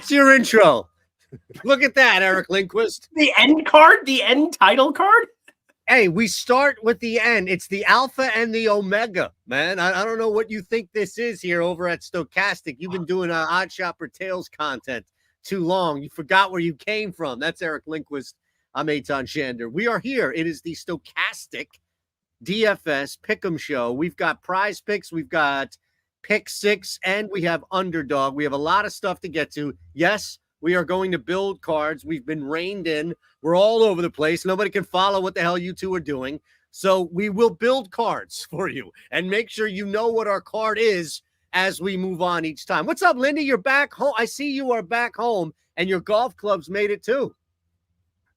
That's your intro. Look at that, Eric Lindquist. The end card? The end title card? Hey, we start with the end. It's the alpha and the omega, man. I don't know what you think this is here over at Stokastic. You've been doing Odd Shopper Tales content too long. You forgot where you came from. That's Eric Lindquist. I'm Eytan Shander. We are here. It is the Stokastic DFS Pick'em Show. We've got Prize Picks, we've got Pick Six, and we have Underdog. We have a lot of stuff to get to. Yes, we are going to build cards. We've been reined in. We're all over the place. Nobody can follow what the hell you two are doing. So we will build cards for you and make sure you know what our card is as we move on each time. What's up, Lindy? You're back home. I see you are back home, and your golf clubs made it too.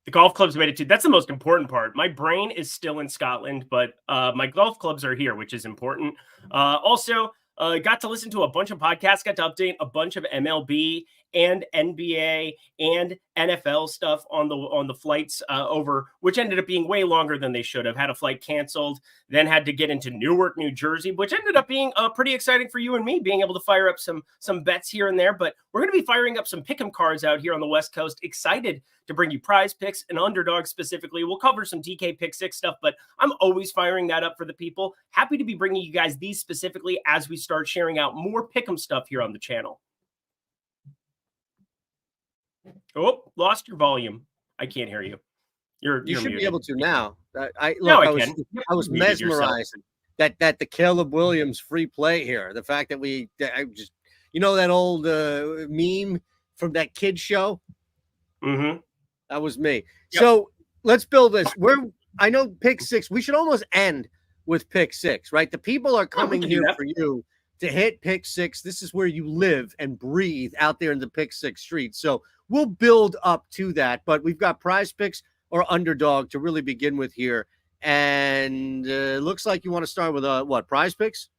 The golf clubs made it too. That's the most important part. My brain is still in Scotland, but my golf clubs are here, which is important. Also, got to listen to a bunch of podcasts, got to update a bunch of MLB and NBA and NFL stuff on the flights over, which ended up being way longer than they should have. Had a flight canceled, then had to get into Newark, New Jersey, which ended up being pretty exciting for you and me, being able to fire up some bets here and there. But we're going to be firing up some pick'em cards out here on the West Coast. Excited to bring you Prize Picks and Underdog specifically. We'll cover some DK Pick Six stuff, but I'm always firing that up for the people. Happy to be bringing you guys these specifically as we start sharing out more pick'em stuff here on the channel. Oh, lost your volume. I can't hear you. You should muted. Be able to now. I was mesmerized that the Caleb Williams free play here. The fact that that old meme from that kid show. Mm-hmm. That was me. Yep. So let's build this. I know Pick Six. We should almost end with Pick Six, right? The people are coming here for you to hit Pick Six. This is where you live and breathe out there in the Pick Six streets. So we'll build up to that, but we've got Prize Picks or Underdog to really begin with here. And looks like you want to start with Prize Picks?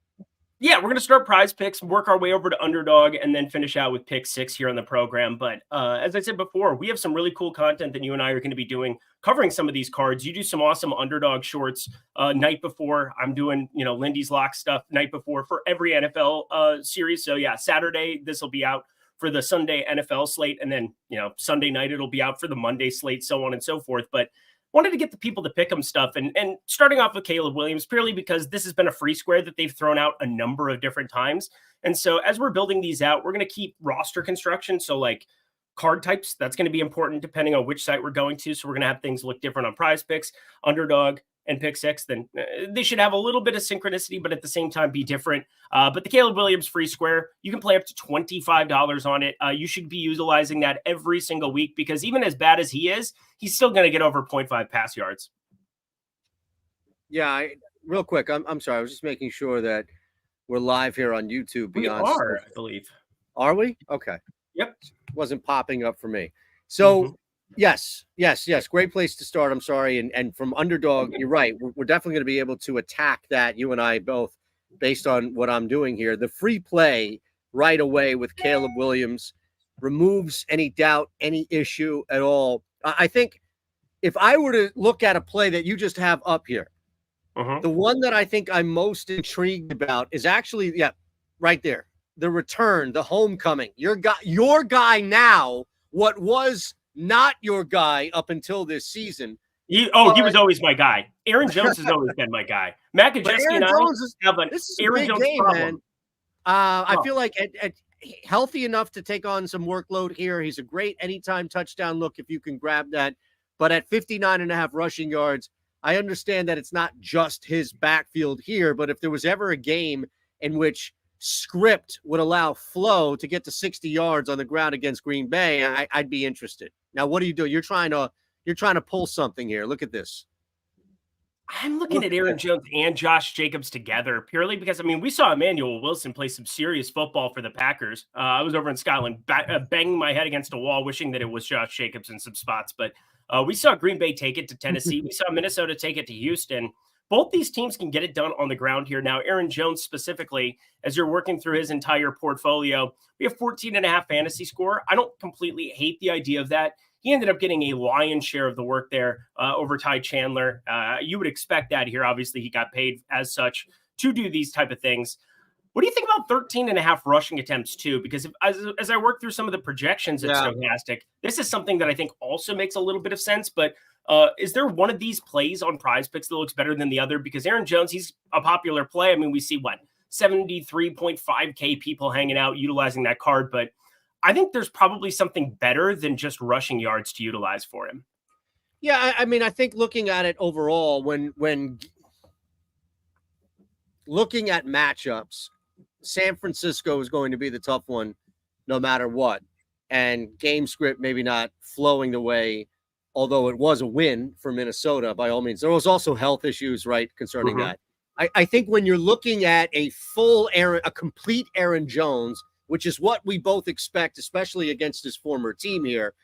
Yeah, we're going to start Prize Picks, work our way over to Underdog, and then finish out with Pick Six here on the program. But as I said before, we have some really cool content that you and I are going to be doing, covering some of these cards. You do some awesome Underdog shorts night before. I'm doing, Lindy's Lock stuff night before for every NFL series. So yeah, Saturday, this will be out for the Sunday NFL slate. And then, Sunday night, it'll be out for the Monday slate, so on and so forth. But wanted to get the people to pick them stuff. And starting off with Caleb Williams, purely because this has been a free square that they've thrown out a number of different times. And so as we're building these out, we're going to keep roster construction. So like card types, that's going to be important depending on which site we're going to. So we're going to have things look different on Prize Picks, Underdog, and Pick Six. Then they should have a little bit of synchronicity, but at the same time be different. But the Caleb Williams free square, you can play up to $25 on it. You should be utilizing that every single week because even as bad as he is, he's still going to get over 0.5 pass yards. Yeah, real quick, I'm sorry. I was just making sure that we're live here on YouTube. We are, I believe. Are we? Okay. Yep. Wasn't popping up for me. So Yes. Great place to start. I'm sorry. And from Underdog, you're right. We're definitely going to be able to attack that, you and I both, based on what I'm doing here. The free play right away with Caleb Williams removes any doubt, any issue at all. I think if I were to look at a play that you just have up here, the one that I think I'm most intrigued about is actually, right there. The return, the homecoming. Your guy now, what was not your guy up until this season. He was always my guy. Aaron Jones has always been my guy. Matt Kajeski and I have an Aaron Jones game, problem. Man. I feel like at healthy enough to take on some workload here. He's a great anytime touchdown look if you can grab that. But at 59.5 rushing yards, I understand that it's not just his backfield here, but if there was ever a game in which script would allow Flo to get to 60 yards on the ground against Green Bay, I'd be interested. Now, what are you doing? You're trying to pull something here. Look at this. I'm looking at Aaron Jones and Josh Jacobs together purely because, we saw Emmanuel Wilson play some serious football for the Packers. I was over in Scotland banging my head against a wall, wishing that it was Josh Jacobs in some spots. But we saw Green Bay take it to Tennessee. We saw Minnesota take it to Houston. Both these teams can get it done on the ground here. Now, Aaron Jones specifically, as you're working through his entire portfolio, we have 14.5 fantasy score. I don't completely hate the idea of that. He ended up getting a lion's share of the work there over Ty Chandler. You would expect that here. Obviously, he got paid as such to do these type of things. What do you think about 13.5 rushing attempts too? Because as I work through some of the projections at Stokastic, this is something that I think also makes a little bit of sense. But is there one of these plays on PrizePicks that looks better than the other? Because Aaron Jones, he's a popular play. I mean, we see 73.5K people hanging out utilizing that card, but I think there's probably something better than just rushing yards to utilize for him. Yeah, I mean, I think looking at it overall, when looking at matchups, San Francisco is going to be the tough one no matter what. And game script maybe not flowing the way, although it was a win for Minnesota by all means. There was also health issues, right, concerning that. I think when you're looking at a complete Aaron Jones, which is what we both expect, especially against his former team here,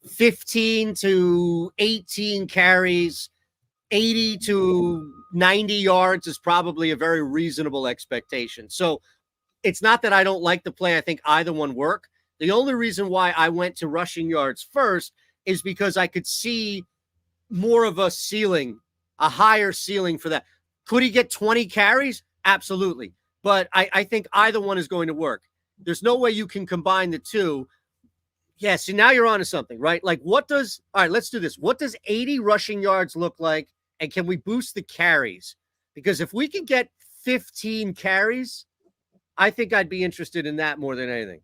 15 to 18 carries, 80 to 90 yards is probably a very reasonable expectation. So it's not that I don't like the play. I think either one work. The only reason why I went to rushing yards first is because I could see more of a ceiling, a higher ceiling for that. Could he get 20 carries? Absolutely. But I think either one is going to work. There's no way you can combine the two. Yeah, so now you're onto something, right? Like all right, let's do this. What does 80 rushing yards look like? And can we boost the carries? Because if we can get 15 carries, I think I'd be interested in that more than anything.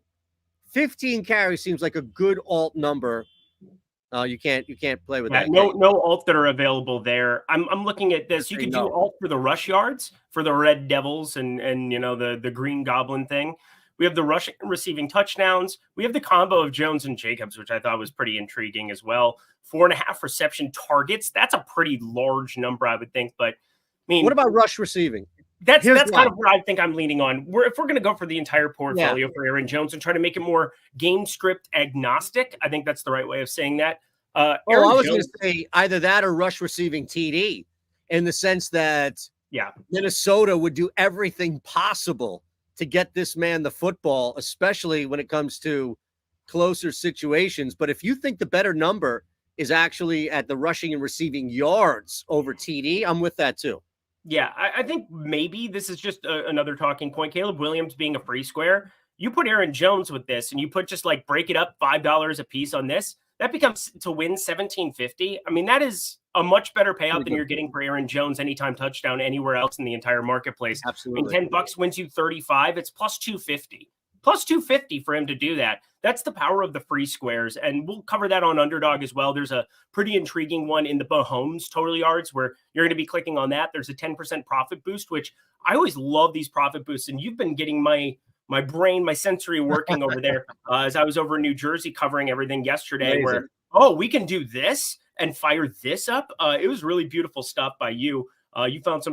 15 carries seems like a good alt number. You can't play with that. No alt that are available there. I'm looking at this. You can do alt for the rush yards for the Red Devils and the Green Goblin thing. We have the rushing and receiving touchdowns. We have the combo of Jones and Jacobs, which I thought was pretty intriguing as well. 4.5 reception targets. That's a pretty large number, I would think. But I mean, what about rush receiving? That's kind of what I think I'm leaning on. If we're going to go for the entire portfolio for Aaron Jones and try to make it more game script agnostic, I think that's the right way of saying that. I was going to say either that or rush receiving TD, in the sense that Minnesota would do everything possible to get this man the football, especially when it comes to closer situations. But if you think the better number is actually at the rushing and receiving yards over TD, I'm with that too. Yeah, I think maybe this is just another talking point. Caleb Williams being a free square. You put Aaron Jones with this and you put just like break it up $5 a piece on this. That becomes to win $17.50. I mean, that is a much better payout than you're getting for Aaron Jones anytime touchdown anywhere else in the entire marketplace. Absolutely. I mean, $10 wins you 35. It's plus 250. Plus 250 for him to do that. That's the power of the free squares. And we'll cover that on Underdog as well. There's a pretty intriguing one in the Mahomes total yards where you're going to be clicking on that. There's a 10% profit boost, which I always love these profit boosts. And you've been getting my brain, my sensory working over there as I was over in New Jersey covering everything yesterday. Amazing. Where, we can do this and fire this up. It was really beautiful stuff by you. You found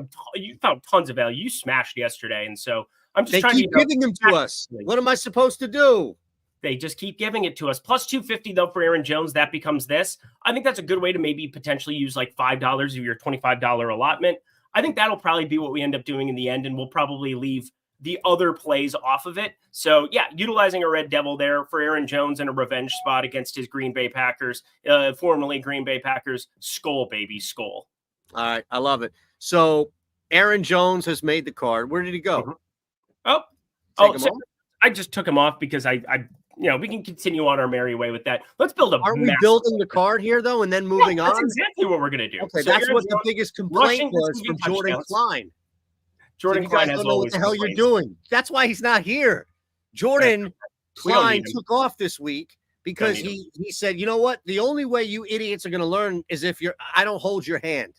tons of value. You smashed yesterday. And so I'm just trying to keep giving them to us. What am I supposed to do? They just keep giving it to us. Plus 250 though for Aaron Jones. That becomes this. I think that's a good way to maybe potentially use like $5 of your $25 allotment. I think that'll probably be what we end up doing in the end, and we'll probably leave the other plays off of it. So yeah, utilizing a Red Devil there for Aaron Jones in a revenge spot against his Green Bay Packers, formerly Green Bay Packers. Skull, baby, skull. All right, I love it. So Aaron Jones has made the card. Where did he go? So I just took him off because I we can continue on our merry way with that. Let's build Aren't we building the card here though, and then moving on? That's exactly what we're going to do. Okay, so that's what the biggest complaint was from Jordan Klein. Jordan Klein don't know what the hell you're doing. That's why he's not here. Jordan Klein took off this week because he said, you know what? The only way you idiots are going to learn is if I don't hold your hand.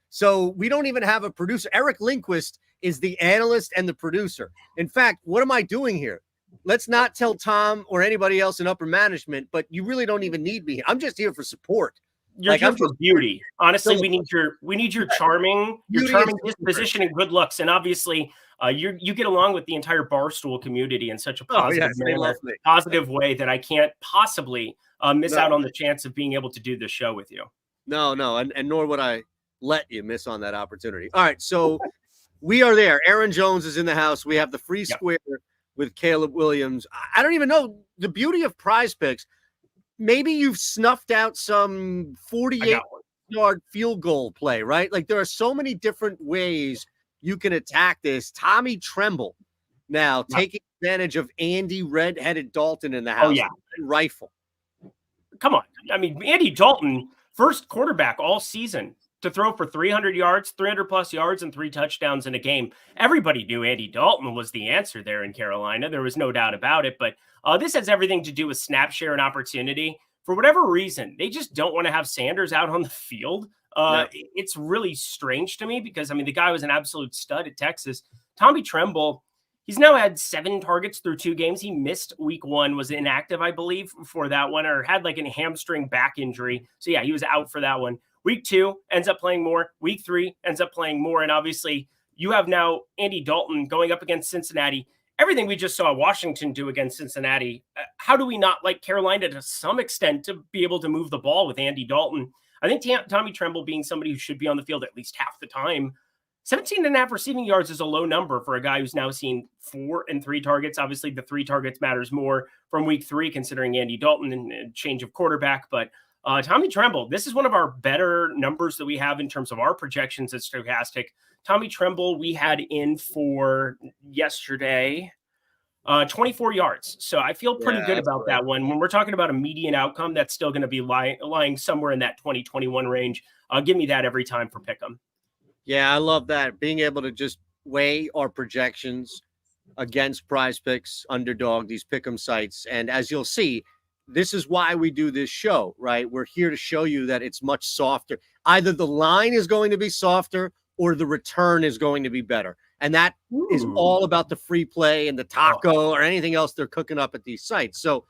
So we don't even have a producer. Eric Lindquist is the analyst and the producer. In fact, what am I doing here? Let's not tell Tom or anybody else in upper management, but you really don't even need me. I'm just here for support. You're here for beauty. Honestly, we need your charming disposition and good looks. And obviously, you get along with the entire Barstool community in such a positive way that I can't possibly miss out on the chance of being able to do this show with you. No, and nor would I let you miss on that opportunity. All right, so we are there. Aaron Jones is in the house. We have the free square with Caleb Williams. I don't even know the beauty of PrizePicks. Maybe you've snuffed out some 48-yard field goal play, right? Like there are so many different ways you can attack this. Tommy Tremble now, taking advantage of Andy Red-Headed Dalton in the house. Oh, yeah. Rifle. Come on. I mean, Andy Dalton, first quarterback all season to throw for 300 yards, 300 plus yards, and 3 touchdowns in a game. Everybody knew Andy Dalton was the answer there in Carolina. There was no doubt about it. But this has everything to do with snap share and opportunity. For whatever reason, they just don't want to have Sanders out on the field. No. It's really strange to me because, I mean, the guy was an absolute stud at Texas. Tommy Tremble, he's now had 7 targets through 2 games. He missed week 1, was inactive, I believe, for that one, or had like a hamstring back injury. So, yeah, he was out for that one. Week 2 ends up playing more. Week 3 ends up playing more. And obviously, you have now Andy Dalton going up against Cincinnati. Everything we just saw Washington do against Cincinnati, how do we not like Carolina to some extent to be able to move the ball with Andy Dalton? I think Tommy Tremble being somebody who should be on the field at least half the time. 17.5 receiving yards is a low number for a guy who's now seen 4 and 3 targets. Obviously, the 3 targets matters more from week 3, considering Andy Dalton and change of quarterback. But Tommy Tremble, this is one of our better numbers that we have in terms of our projections at Stokastic. Tommy Tremble, we had in for yesterday 24 yards. So I feel pretty good about that one. When we're talking about a median outcome, that's still going to be lying somewhere in that 20-21 range. Give me that every time for Pick'em. Yeah, I love that. Being able to just weigh our projections against PrizePicks, Underdog, these Pick'em sites. And as you'll see, this is why we do this show, right? We're here to show you that it's much softer. Either the line is going to be softer or the return is going to be better. And that is all about the free play and the taco or anything else they're cooking up at these sites. So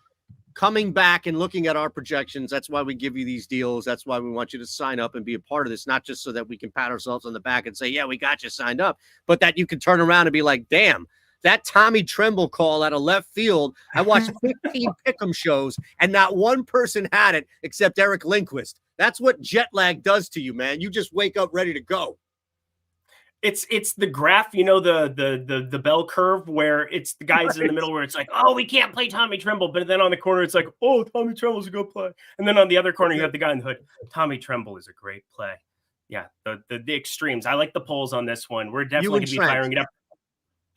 coming back and looking at our projections, that's why we give you these deals. That's why we want you to sign up and be a part of this, not just so that we can pat ourselves on the back and say, yeah, we got you signed up, but that you can turn around and be like, damn, that Tommy Tremble call out of left field. I watched 15 Pick'em shows and not one person had it except Eric Lindquist. That's what jet lag does to you, man. You just wake up ready to go. It's the graph, you know, the bell curve where it's the guys in the middle where it's like, oh, we can't play Tommy Tremble. But then on the corner, it's like, oh, Tommy Tremble's a good play. And then on the other corner, you have the guy in the hood. Tommy Tremble is a great play. Yeah, the extremes. I like the polls on this one. We're definitely going to be firing it up.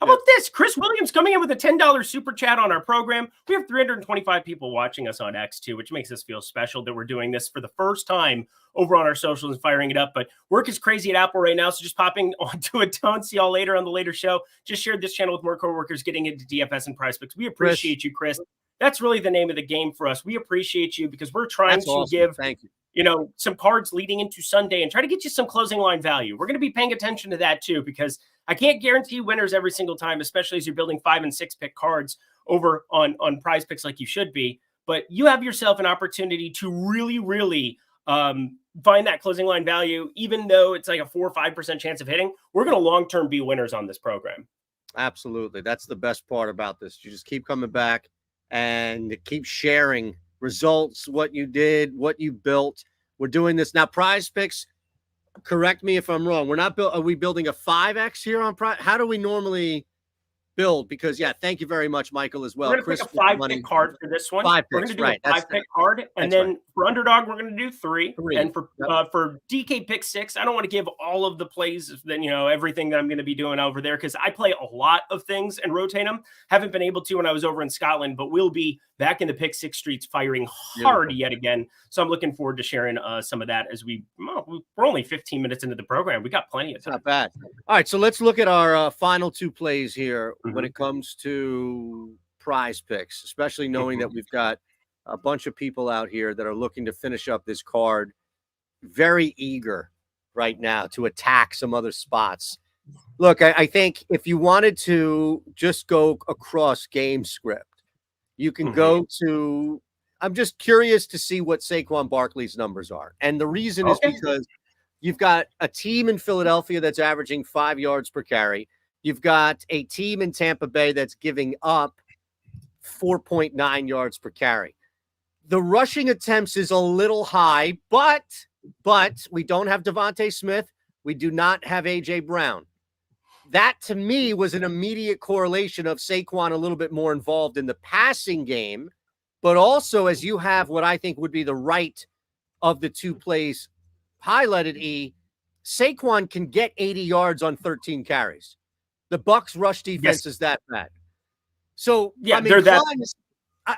How about this? Chris Williams coming in with a $10 super chat on our program. We have 325 people watching us on X too, which makes us feel special that we're doing this for the first time over on our socials and firing it up. But work is crazy at Apple right now, so just popping onto it. Don't see y'all later on the later show. Just shared this channel with more coworkers getting into DFS and PrizePicks. We appreciate you, Chris. That's really the name of the game for us. We appreciate you because we're trying to give Thank you. You know, some cards leading into Sunday and try to get you some closing line value. We're going to be paying attention to that too, because I can't guarantee winners every single time, especially as you're building 5 and 6 pick cards over on PrizePicks like you should be. But you have yourself an opportunity to really find that closing line value, even though it's like a 4 or 5% chance of hitting. We're going to long-term be winners on this program. Absolutely. That's the best part about this. You just keep coming back and keep sharing results, what you did, what you built. We're doing this now. PrizePicks, correct me if I'm wrong. Are we building a 5X here on Prize? How do we normally build? Because thank you very much, Michael, as well. We're going to pick a 5-pick card for this one. 5 picks, we're going to do right. a 5-pick card, and then for Underdog, we're going to do 3. And for DK pick 6, I don't want to give all of the plays, then everything that I'm going to be doing over there because I play a lot of things and rotate them. Haven't been able to when I was over in Scotland, but we'll be back in the pick 6 streets firing hard yet again. So I'm looking forward to sharing some of that as we're only 15 minutes into the program. We got plenty of time. Not bad. All right, so let's look at our final 2 plays here when it comes to PrizePicks, especially knowing that we've got a bunch of people out here that are looking to finish up this card, very eager right now to attack some other spots. Look, I think if you wanted to just go across game script, you can go to – I'm just curious to see what Saquon Barkley's numbers are. And the reason is because you've got a team in Philadelphia that's averaging 5 yards per carry. You've got a team in Tampa Bay that's giving up 4.9 yards per carry. The rushing attempts is a little high, but we don't have Devontae Smith. We do not have A.J. Brown. That, to me, was an immediate correlation of Saquon a little bit more involved in the passing game, but also as you have what I think would be the right of the 2 plays highlighted, Saquon can get 80 yards on 13 carries. The Bucs rush defense is that bad. So, yeah, I mean, they're that.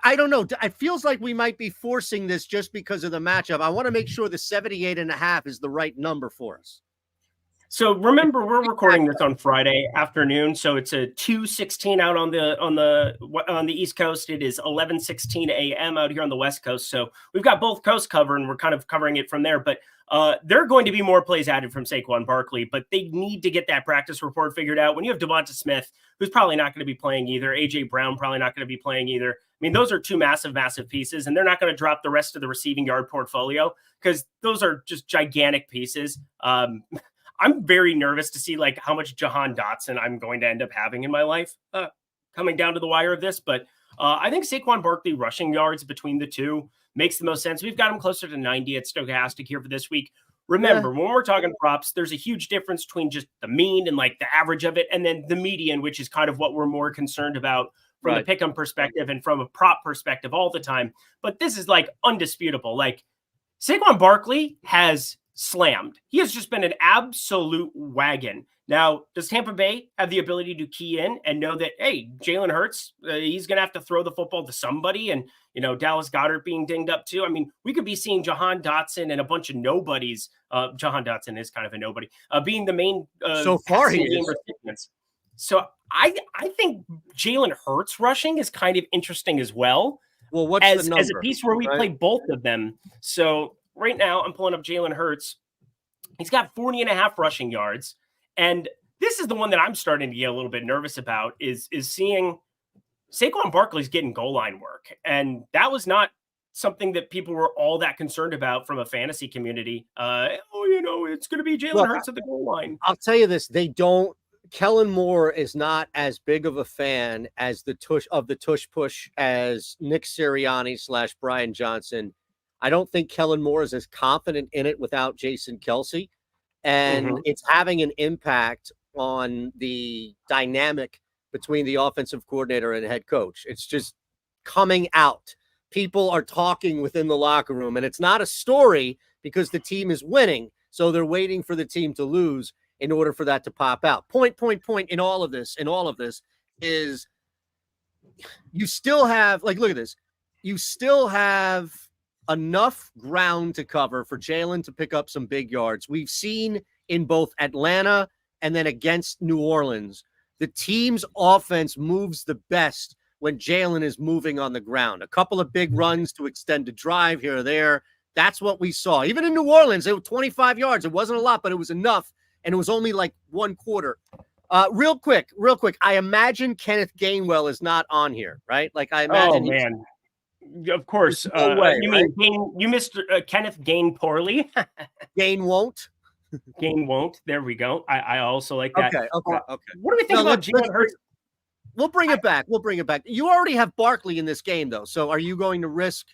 I don't know. It feels like we might be forcing this just because of the matchup. I want to make sure the 78.5 is the right number for us. So remember, we're recording this on Friday afternoon, so it's a 2:16 out on the East Coast. It is 11:16 a.m. out here on the West Coast. So we've got both coasts covered, and we're kind of covering it from there. But there are going to be more plays added from Saquon Barkley, but they need to get that practice report figured out. When you have Devonta Smith, who's probably not going to be playing either, AJ Brown probably not going to be playing either. I mean, those are two massive, massive pieces, and they're not going to drop the rest of the receiving yard portfolio because those are just gigantic pieces. I'm very nervous to see like how much Jahan Dotson I'm going to end up having in my life coming down to the wire of this. But I think Saquon Barkley rushing yards between the two makes the most sense. We've got him closer to 90 at Stokastic here for this week. Remember, when we're talking props, there's a huge difference between just the mean and like the average of it, and then the median, which is kind of what we're more concerned about from the pick'em perspective and from a prop perspective all the time. But this is like undisputable. Like Saquon Barkley has slammed. He has just been an absolute wagon. Now, does Tampa Bay have the ability to key in and know that, hey, Jalen Hurts, he's going to have to throw the football to somebody, and, you know, Dallas Goedert being dinged up too? I mean, we could be seeing Jahan Dotson and a bunch of nobodies. Jahan Dotson is kind of a nobody, being the main so far he is. Recipients. So I think Jalen Hurts rushing is kind of interesting as well. Well, what's the number? As a piece where we play both of them. So right now, I'm pulling up Jalen Hurts. He's got 40.5 rushing yards. And this is the one that I'm starting to get a little bit nervous about is seeing Saquon Barkley's getting goal line work. And that was not something that people were all that concerned about from a fantasy community. It's going to be Jalen Hurts at the goal line. I'll tell you this. Kellen Moore is not as big of a fan as the tush push as Nick Sirianni / Brian Johnson. I don't think Kellen Moore is as confident in it without Jason Kelce, and it's having an impact on the dynamic between the offensive coordinator and head coach. It's just coming out. People are talking within the locker room, and it's not a story because the team is winning, so they're waiting for the team to lose in order for that to pop out. Point in all of this is you still have, like, look at this. You still have enough ground to cover for Jalen to pick up some big yards. We've seen in both Atlanta and then against New Orleans, the team's offense moves the best when Jalen is moving on the ground. A couple of big runs to extend the drive here or there. That's what we saw. Even in New Orleans, it was 25 yards. It wasn't a lot, but it was enough. And it was only like one quarter. Real quick. I imagine Kenneth Gainwell is not on here, right? Like I imagine. Oh, man. Of course. You mean you missed Kenneth Gain poorly? Gain won't. Gain won't. There we go. I also like that. Okay. What do we think about Jalen Hurts? We'll bring it back. You already have Barkley in this game, though. So are you going to risk?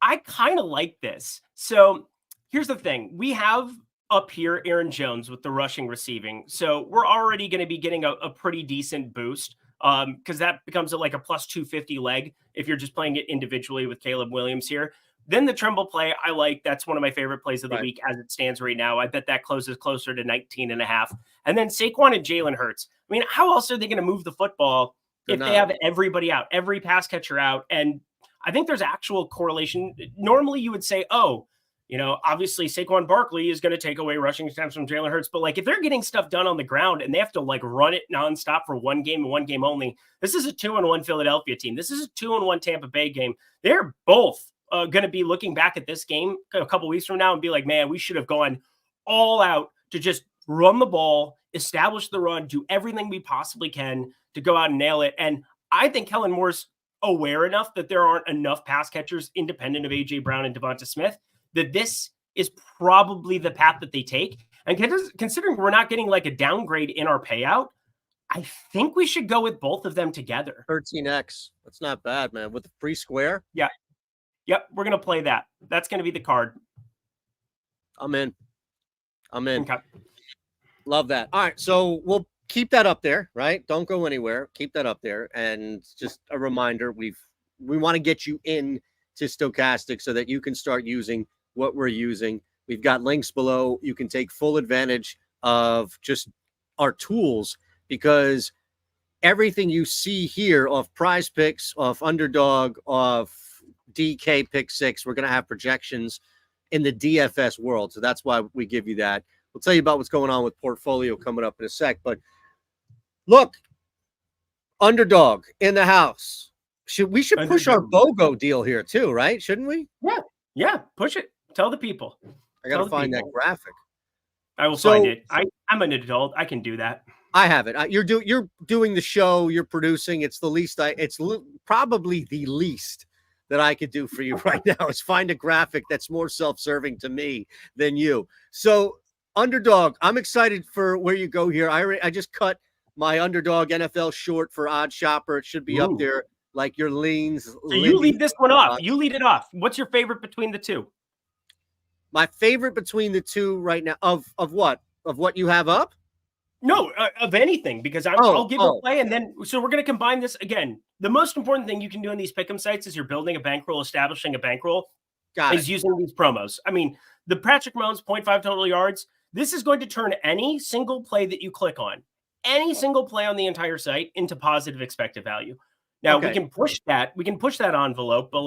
I kind of like this. So here's the thing. We have up here Aaron Jones with the rushing receiving. So we're already going to be getting a pretty decent boost. Because that becomes like a plus 250 leg if you're just playing it individually with Caleb Williams here. Then the Tremble play, I like. That's one of my favorite plays of the week as it stands right now. I bet that closes closer to 19.5. And then Saquon and Jalen Hurts. I mean, how else are they going to move the football if they have everybody out, every pass catcher out? And I think there's actual correlation. Normally you would say, obviously Saquon Barkley is going to take away rushing attempts from Jalen Hurts. But like if they're getting stuff done on the ground and they have to like run it nonstop for one game and one game only, this is a 2-1 Philadelphia team. This is a 2-1 Tampa Bay game. They're both going to be looking back at this game a couple weeks from now and be like, man, we should have gone all out to just run the ball, establish the run, do everything we possibly can to go out and nail it. And I think Kellen Moore's aware enough that there aren't enough pass catchers independent of AJ Brown and Devonta Smith that this is probably the path that they take. And considering we're not getting like a downgrade in our payout, I think we should go with both of them together. 13x. That's not bad, man. With the free square. Yeah. Yep. We're going to play that. That's going to be the card. I'm in. Okay. Love that. All right. So we'll keep that up there, right? Don't go anywhere. Keep that up there. And just a reminder, we want to get you in to Stokastic so that you can start using what we're using. We've got links below. You can take full advantage of just are tools, because everything you see here of Prize Picks, of Underdog, of DK Pick 6, we're going to have projections in the DFS world. So that's why we give you that. We'll tell you about what's going on with portfolio coming up in a sec. But look, Underdog in the house. We should push our BOGO deal here too, right? Shouldn't we? Yeah, push it. Tell the people. I got to find that graphic. I will find it. I'm an adult. I can do that. I have it. You're doing the show. You're producing. It's the least. Probably the least that I could do for you right now is find a graphic that's more self-serving to me than you. So, Underdog, I'm excited for where you go here. I just cut my Underdog NFL short for Odd Shopper. It should be up there, like your leans. So you lead this one off. You lead it off. What's your favorite between the two? My favorite between the two right now of what? Of what you have up? No, of anything, because I'll give a play, and then so we're going to combine this again. The most important thing you can do on these pick'em sites is you're building a bankroll, establishing a bankroll, is using these promos. I mean, the Patrick Mahomes 0.5 total yards. This is going to turn any single play that you click on, any single play on the entire site, into positive expected value. Now we can push that. We can push that envelope, but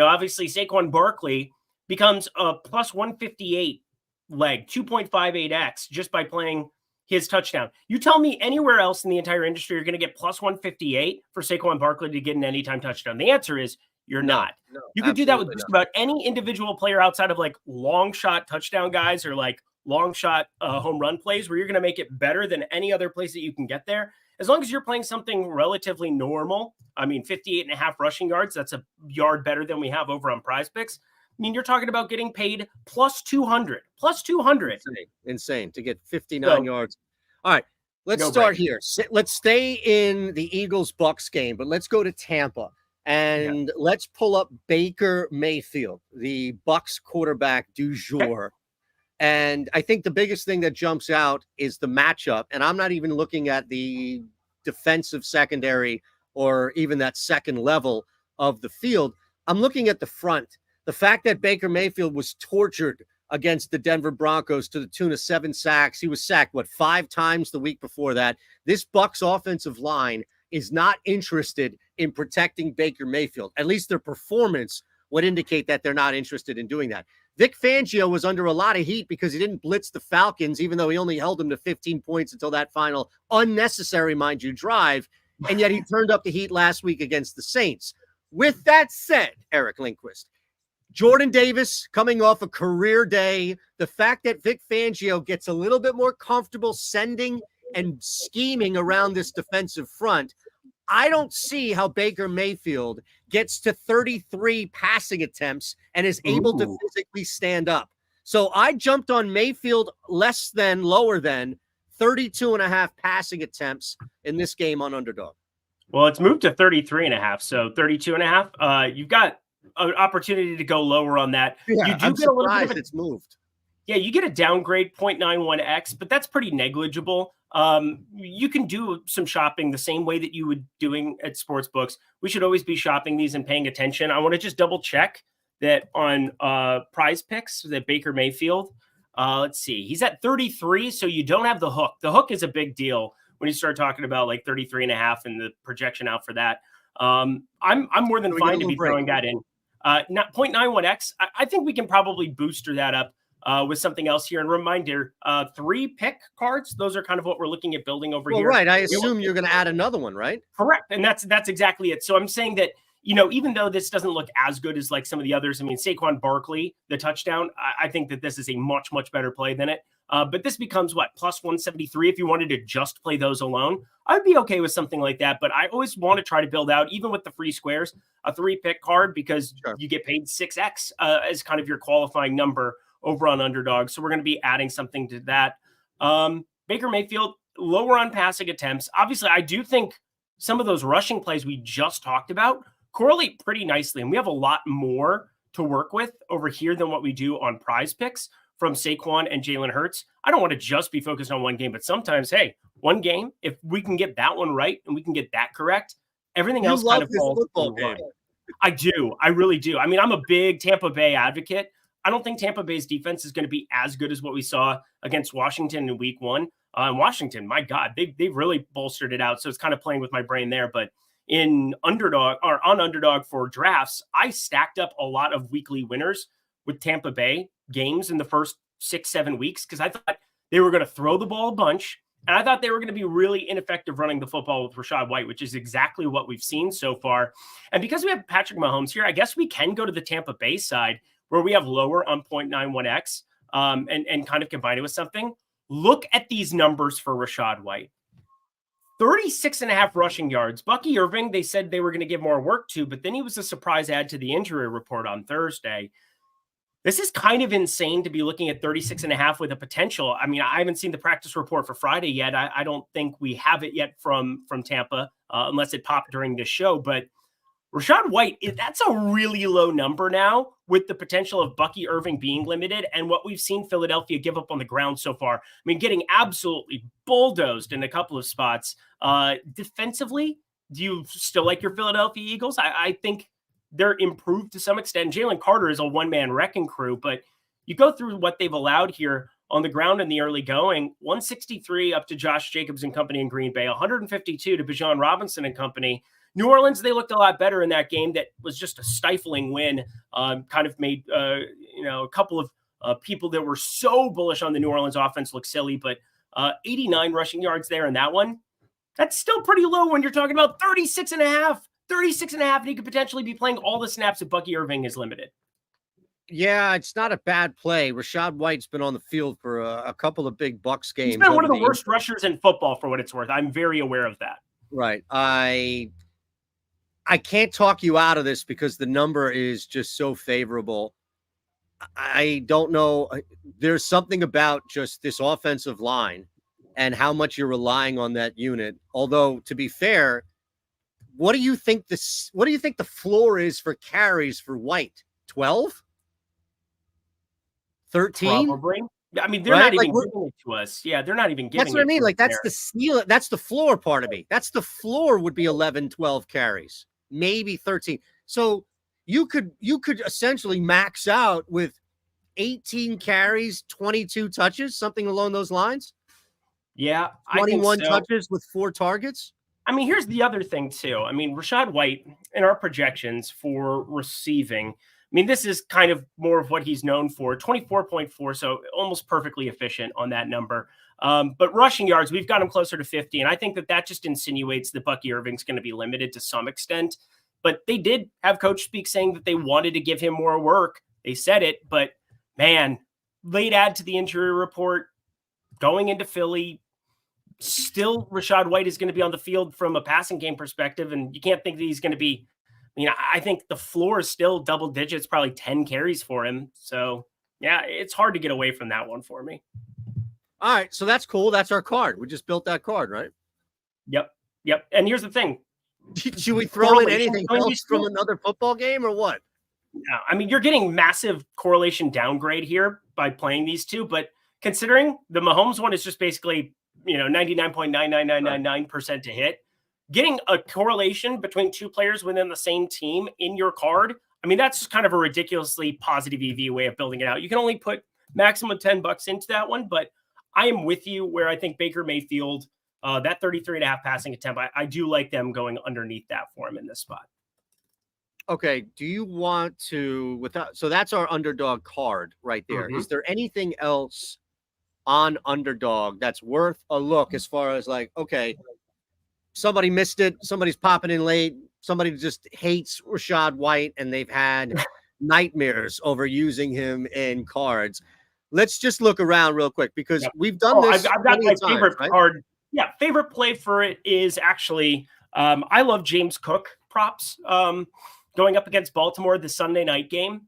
obviously Saquon Barkley becomes a plus 158 leg, 2.58x just by playing his touchdown. You tell me anywhere else in the entire industry you're going to get plus 158 for Saquon Barkley to get an anytime touchdown. The answer is you're not. No, you could do that with just about any individual player outside of like long shot touchdown guys or like long shot home run plays, where you're going to make it better than any other place that you can get there. As long as you're playing something relatively normal, 58.5 rushing yards, that's a yard better than we have over on PrizePicks. I mean, you're talking about getting paid plus 200. Insane to get 59 yards. All right, let's start here. Let's stay in the Eagles-Bucks game, but let's go to Tampa. And let's pull up Baker Mayfield, the Bucks quarterback du jour. And I think the biggest thing that jumps out is the matchup. And I'm not even looking at the defensive secondary or even that second level of the field. I'm looking at the front. The fact that Baker Mayfield was tortured against the Denver Broncos to the tune of 7 sacks. He was sacked, 5 times the week before that. This Bucs offensive line is not interested in protecting Baker Mayfield. At least their performance would indicate that they're not interested in doing that. Vic Fangio was under a lot of heat because he didn't blitz the Falcons, even though he only held them to 15 points until that final unnecessary, mind you, drive. And yet he turned up the heat last week against the Saints. With that said, Eric Lindquist, Jordan Davis coming off a career day, the fact that Vic Fangio gets a little bit more comfortable sending and scheming around this defensive front, I don't see how Baker Mayfield gets to 33 passing attempts and is able to physically stand up. So I jumped on Mayfield lower than 32.5 passing attempts in this game on Underdog. Well, it's moved to 33.5. So 32.5. You've got an opportunity to go lower on that. Yeah, you do I'm get a little bit of it's moved. Yeah, you get a downgrade 0.91x, but that's pretty negligible. You can do some shopping the same way that you would doing at sports books. We should always be shopping these and paying attention. I want to just double check that on PrizePicks that Baker Mayfield. Let's see, he's at 33, so you don't have the hook. The hook is a big deal when you start talking about like 33.5 and the projection out for that. I'm more than fine to be throwing that in. Not 0.91x. I think we can probably booster that up with something else here. And reminder, 3 pick cards. Those are kind of what we're looking at building over here. Right. I assume you're going to add another one, right? Correct. And that's exactly it. So I'm saying that, even though this doesn't look as good as like some of the others, Saquon Barkley, the touchdown, I think that this is a much, much better play than it. But this becomes plus 173 if you wanted to just play those alone. I'd be okay with something like that, but I always want to try to build out, even with the free squares, a 3-pick card because you get paid 6x as kind of your qualifying number over on Underdog. So we're going to be adding something to that. Baker Mayfield, lower on passing attempts. Obviously, I do think some of those rushing plays we just talked about correlate pretty nicely, and we have a lot more to work with over here than what we do on PrizePicks from Saquon and Jalen Hurts. I don't want to just be focused on one game, but sometimes, hey, one game, if we can get that one right and we can get that correct, everything else kind of falls in. I do. I really do. I'm a big Tampa Bay advocate. I don't think Tampa Bay's defense is going to be as good as what we saw against Washington in week 1. In Washington, my God, they've really bolstered it out. So it's kind of playing with my brain there. But in Underdog or on Underdog for drafts, I stacked up a lot of weekly winners with Tampa Bay games in the first 6-7 weeks because I thought they were going to throw the ball a bunch. And I thought they were going to be really ineffective running the football with Rachaad White, which is exactly what we've seen so far. And because we have Patrick Mahomes here, I guess we can go to the Tampa Bay side where we have lower on 0.91x and kind of combine it with something. Look at these numbers for Rachaad White. 36.5 rushing yards. Bucky Irving, they said they were going to give more work to, but then he was a surprise add to the injury report on Thursday. This is kind of insane to be looking at 36.5 with a potential. I mean, I haven't seen the practice report for Friday yet. I don't think we have it yet from Tampa, unless it popped during this show. But Rachaad White, that's a really low number now with the potential of Bucky Irving being limited and what we've seen Philadelphia give up on the ground so far. I mean, getting absolutely bulldozed in a couple of spots. Defensively, do you still like your Philadelphia Eagles? I think they're improved to some extent. Jalen Carter is a one-man wrecking crew, but you go through what they've allowed here on the ground in the early going, 163 up to Josh Jacobs and company in Green Bay, 152 to Bijan Robinson and company. New Orleans, they looked a lot better in that game. That was just a stifling win. Kind of made a couple of people that were so bullish on the New Orleans offense look silly, but 89 rushing yards there in that one. That's still pretty low when you're talking about 36.5. 36.5, and he could potentially be playing all the snaps if Bucky Irving is limited. Yeah, it's not a bad play. Rachaad White's been on the field for a couple of big Bucs games. He's been one of the worst rushers in football, for what it's worth. I'm very aware of that. Right. I can't talk you out of this because the number is just so favorable. I don't know. There's something about just this offensive line and how much you're relying on that unit. Although, to be fair, what do you think the floor is for carries for White? 12? 13? Probably. I mean, they're not even giving it to us. Yeah, they're not even giving it. That's what I mean. Like, that's the ceiling. That's the floor part of me. That's the floor would be 11, 12 carries, maybe 13. So you could essentially max out with 18 carries, 22 touches, something along those lines. Yeah, 21 touches with 4 targets. I mean, here's the other thing, too. I mean, Rachaad White, in our projections for receiving, I mean, this is kind of more of what he's known for, 24.4, so almost perfectly efficient on that number. But rushing yards, we've got him closer to 50, and I think that just insinuates that Bucky Irving's going to be limited to some extent. But they did have coach speak saying that they wanted to give him more work. They said it, but, man, late add to the injury report, going into Philly, still Rachaad White is going to be on the field from a passing game perspective, and you can't think that he's going to be, I think the floor is still double digits, probably 10 carries for him. So, yeah, it's hard to get away from that one for me. All right, so that's cool. That's our card. We just built that card, right? Yep. And here's the thing. Should we throw in anything else from another football game or what? No, I mean, you're getting massive correlation downgrade here by playing these two, but considering the Mahomes one is just basically 99.99999% to hit. Getting a correlation between two players within the same team in your card, I mean, that's just kind of a ridiculously positive EV way of building it out. You can only put maximum $10 into that one, but I am with you where I think Baker Mayfield, that 33.5 passing attempt, I do like them going underneath that for him in this spot. Okay, do you want to, so that's our underdog card right there. Mm-hmm. Is there anything else on Underdog that's worth a look as far as like, okay, somebody missed it, somebody's popping in late, somebody just hates Rachaad White and they've had nightmares over using him in cards. Let's just look around real quick because we've done this. I've got my favorite card. Yeah, favorite play for it is actually I love James Cook props going up against Baltimore the Sunday night game.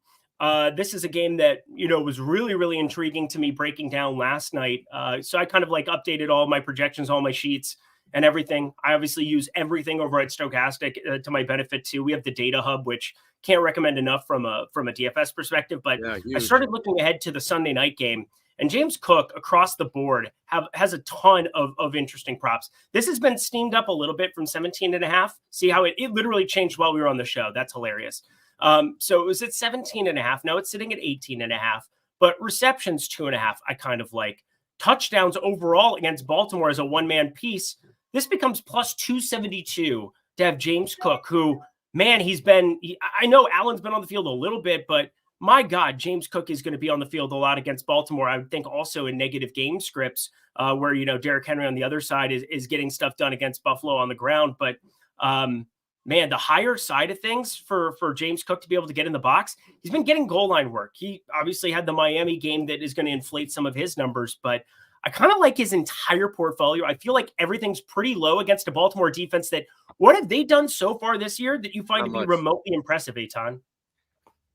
This is a game that, was really, really intriguing to me breaking down last night. So I kind of updated all my projections, all my sheets and everything. I obviously use everything over at Stokastic to my benefit too. We have the data hub, which can't recommend enough from a DFS perspective, but I started looking ahead to the Sunday night game, and James Cook across the board has a ton of interesting props. This has been steamed up a little bit from 17.5. See how it literally changed while we were on the show. That's hilarious. So it was at 17.5. Now it's sitting at 18.5, but receptions 2.5. I kind of like. touchdowns overall against Baltimore as a one-man piece, this becomes plus 272 to have James Cook, who, man, I know Allen's been on the field a little bit, but my God, James Cook is going to be on the field a lot against Baltimore. I would think also in negative game scripts where, Derrick Henry on the other side is getting stuff done against Buffalo on the ground. But man, the higher side of things for James Cook to be able to get in the box, he's been getting goal line work. He obviously had the Miami game that is going to inflate some of his numbers, but I kind of like his entire portfolio. I feel like everything's pretty low against a Baltimore defense that, what have they done so far this year that you find to be remotely impressive, Eytan?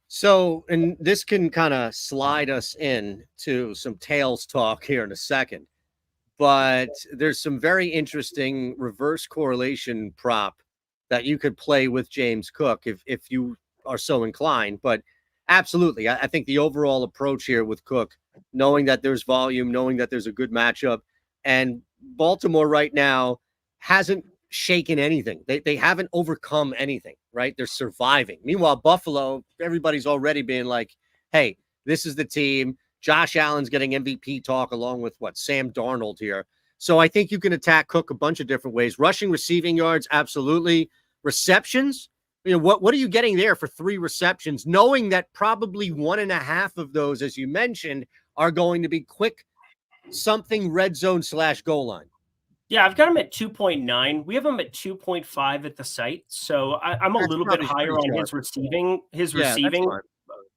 So, and this can kind of slide us in to some tails talk here in a second, but there's some very interesting reverse correlation prop that you could play with James Cook if you are so inclined. But absolutely, I think the overall approach here with Cook, knowing that there's volume, knowing that there's a good matchup, and Baltimore right now hasn't shaken anything. They haven't overcome anything, right? They're surviving. Meanwhile, Buffalo, everybody's already being like, hey, this is the team. Josh Allen's getting MVP talk along with Sam Darnold here. So I think you can attack Cook a bunch of different ways. Rushing, receiving yards, absolutely. Receptions, what are you getting there for 3 receptions, knowing that probably 1.5 of those, as you mentioned, are going to be quick something red zone / goal line? Yeah, I've got him at 2.9. We have him at 2.5 at the site. So I'm a little bit higher on his receiving.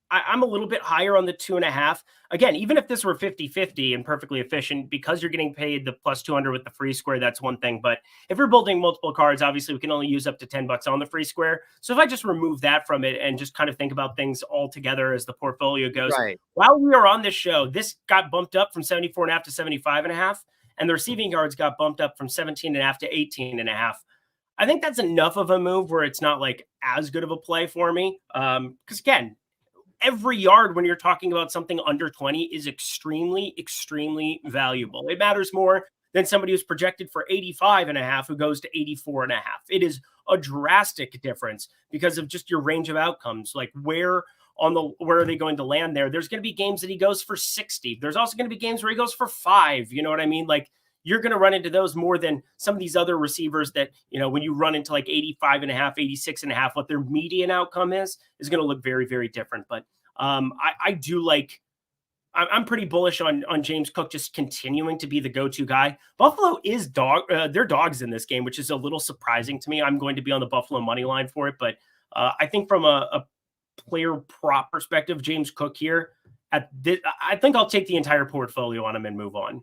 I'm a little bit higher on the 2.5. Again, even if this were 50-50 and perfectly efficient, because you're getting paid the plus 200 with the free square, that's one thing. But if you're building multiple cards, obviously we can only use up to $10 on the free square. So if I just remove that from it and just kind of think about things all together as the portfolio goes, right. While we are on this show, this got bumped up from 74.5 to 75.5. And the receiving yards got bumped up from 17.5 to 18.5. I think that's enough of a move where it's not like as good of a play for me. Because again, every yard when you're talking about something under 20 is extremely, extremely valuable. It matters more than somebody who's projected for 85.5 who goes to 84.5. It is a drastic difference because of just your range of outcomes. Like where are they going to land there? There's going to be games that he goes for 60. There's also going to be games where he goes for 5. You know what I mean? Like you're going to run into those more than some of these other receivers that, when you run into like 85.5, 86.5, what their median outcome is going to look very, very different. But I do like, I'm pretty bullish on James Cook just continuing to be the go-to guy. Buffalo is they're dogs in this game, which is a little surprising to me. I'm going to be on the Buffalo money line for it, but I think from a player prop perspective, James Cook here I think I'll take the entire portfolio on him and move on.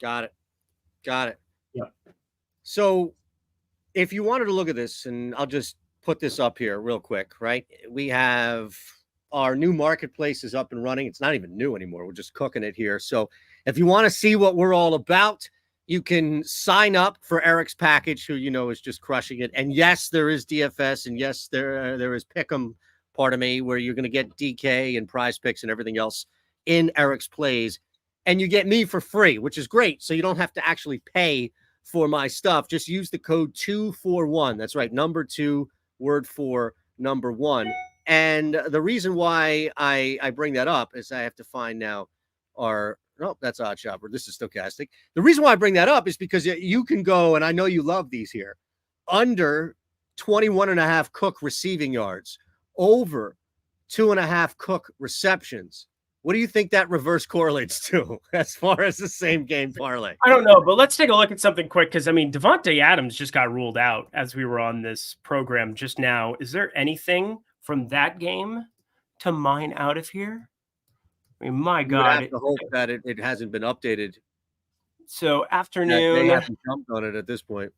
Got it. Yeah. So if you wanted to look at this, and I'll just put this up here real quick, right? We have our new marketplace is up and running. It's not even new anymore. We're just cooking it here. So if you want to see what we're all about, you can sign up for Eric's package, who is just crushing it. And yes, there is DFS, and yes, there is Pick'em, part of me, where you're going to get DK and PrizePicks and everything else in Eric's plays, and you get me for free, which is great. So you don't have to actually pay for my stuff. Just use the code 241. That's right, number 2, word 4, number 1. And the reason why I bring that up is I have to find now that's Odd Shopper. This is Stokastic. The reason why I bring that up is because you can go, and I know you love these here, under 21.5 Cook receiving yards, over 2.5 Cook receptions. What do you think that reverse correlates to as far as the same game parlay? I don't know, but let's take a look at something quick because, Davante Adams just got ruled out as we were on this program just now. Is there anything from that game to mine out of here? My God. I have to hope that it hasn't been updated. So afternoon. They haven't jumped on it at this point.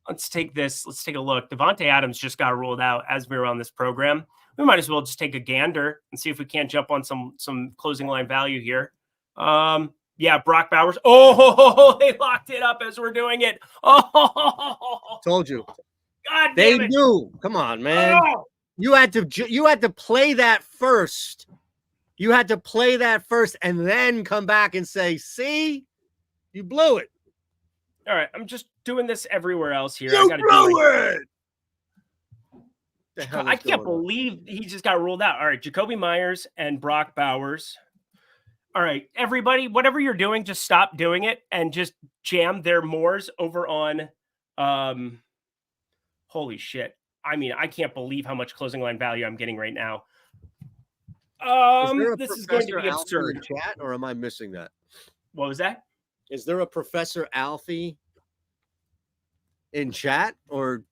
Let's take this. Let's take a look. Davante Adams just got ruled out as we were on this program. We might as well just take a gander and see if we can't jump on some closing line value here. Yeah, Brock Bowers. Oh, they locked it up as we're doing it. Oh, told you. God damn they it. knew. Come on, man. Oh. You had to play that first. You had to play that first and then come back and say, "See, you blew it." All right, I'm just doing this everywhere else here. You blew it. I can't believe he just got ruled out. All right, Jacoby Myers and Brock Bowers. All right, everybody, whatever you're doing, just stop doing it and just jam their mores over on. Holy shit! I mean, I can't believe how much closing line value I'm getting right now. This is going to be absurd. In chat, or am I missing that? What was that? Is there a Professor Alfie in chat, or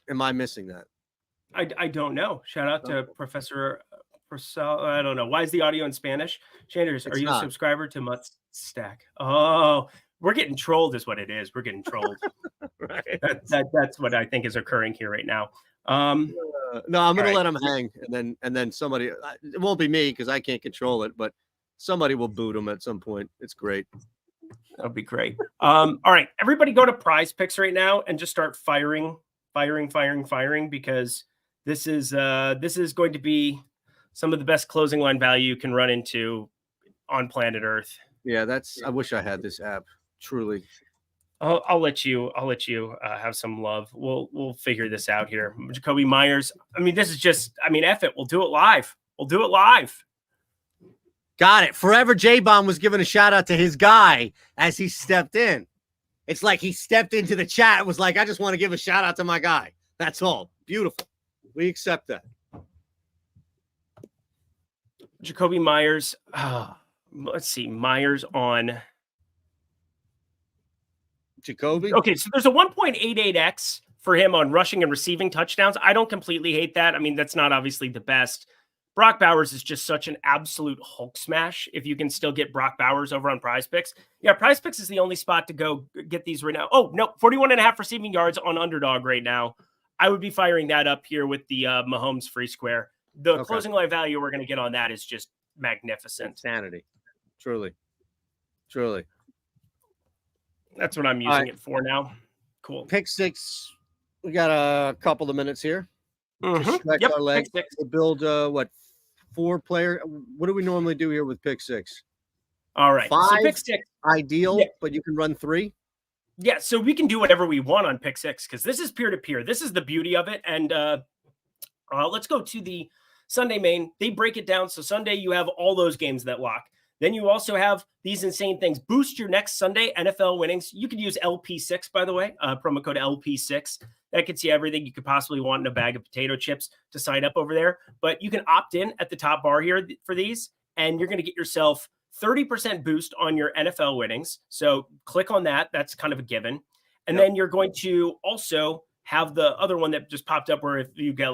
am I missing that? I don't know. Shout out to Professor Purcell. I don't know. Why is the audio in Spanish? Shanders, are you a subscriber to Mutt Stack? Oh, we're getting trolled is what it is. We're getting trolled. Right. That's what I think is occurring here right now. No, I'm going to let him hang, and then somebody. It won't be me because I can't control it, but somebody will boot him at some point. It's great. That'll be great. All right, everybody, go to PrizePicks right now and just start firing because this is going to be some of the best closing line value you can run into on planet Earth. Yeah, I wish I had this app. Truly. I'll let you have some love. We'll figure this out here. Jacoby Myers. I mean, this is just. I mean, F it. We'll do it live. Got it. Forever J-Bomb was giving a shout out to his guy as he stepped in. It's like he stepped into the chat and was like, I just want to give a shout out to my guy. That's all. Beautiful. We accept that. Jacoby Myers. Let's see. Myers on Jacoby. Okay, so there's a 1.88x for him on rushing and receiving touchdowns. I don't completely hate that. I mean, that's not obviously the best. Brock Bowers is just such an absolute Hulk smash. If you can still get Brock Bowers over on PrizePicks. Yeah, PrizePicks is the only spot to go get these right now. Oh, no, 41.5 receiving yards on Underdog right now. I would be firing that up here with the Mahomes free square. The closing line value we're going to get on that is just magnificent. Insanity. Truly. That's what I'm using it for now. Cool. Pick six. We got a couple of minutes here. To stretch our legs. We'll build, 4-player. What do we normally do here with pick six? All right. 5, so pick six. Ideal, but you can run 3. Yeah, so we can do whatever we want on pick six because this is peer-to-peer. This is the beauty of it. And let's go to the Sunday main. They break it down. So Sunday, you have all those games that lock. Then you also have these insane things. Boost your next Sunday NFL winnings. You could use LP6, by the way, promo code LP6. That gets you everything you could possibly want in a bag of potato chips to sign up over there. But you can opt in at the top bar here for these, and you're going to get yourself 30% boost on your NFL winnings. So click on that. That's kind of a given. And then you're going to also have the other one that just popped up where if you get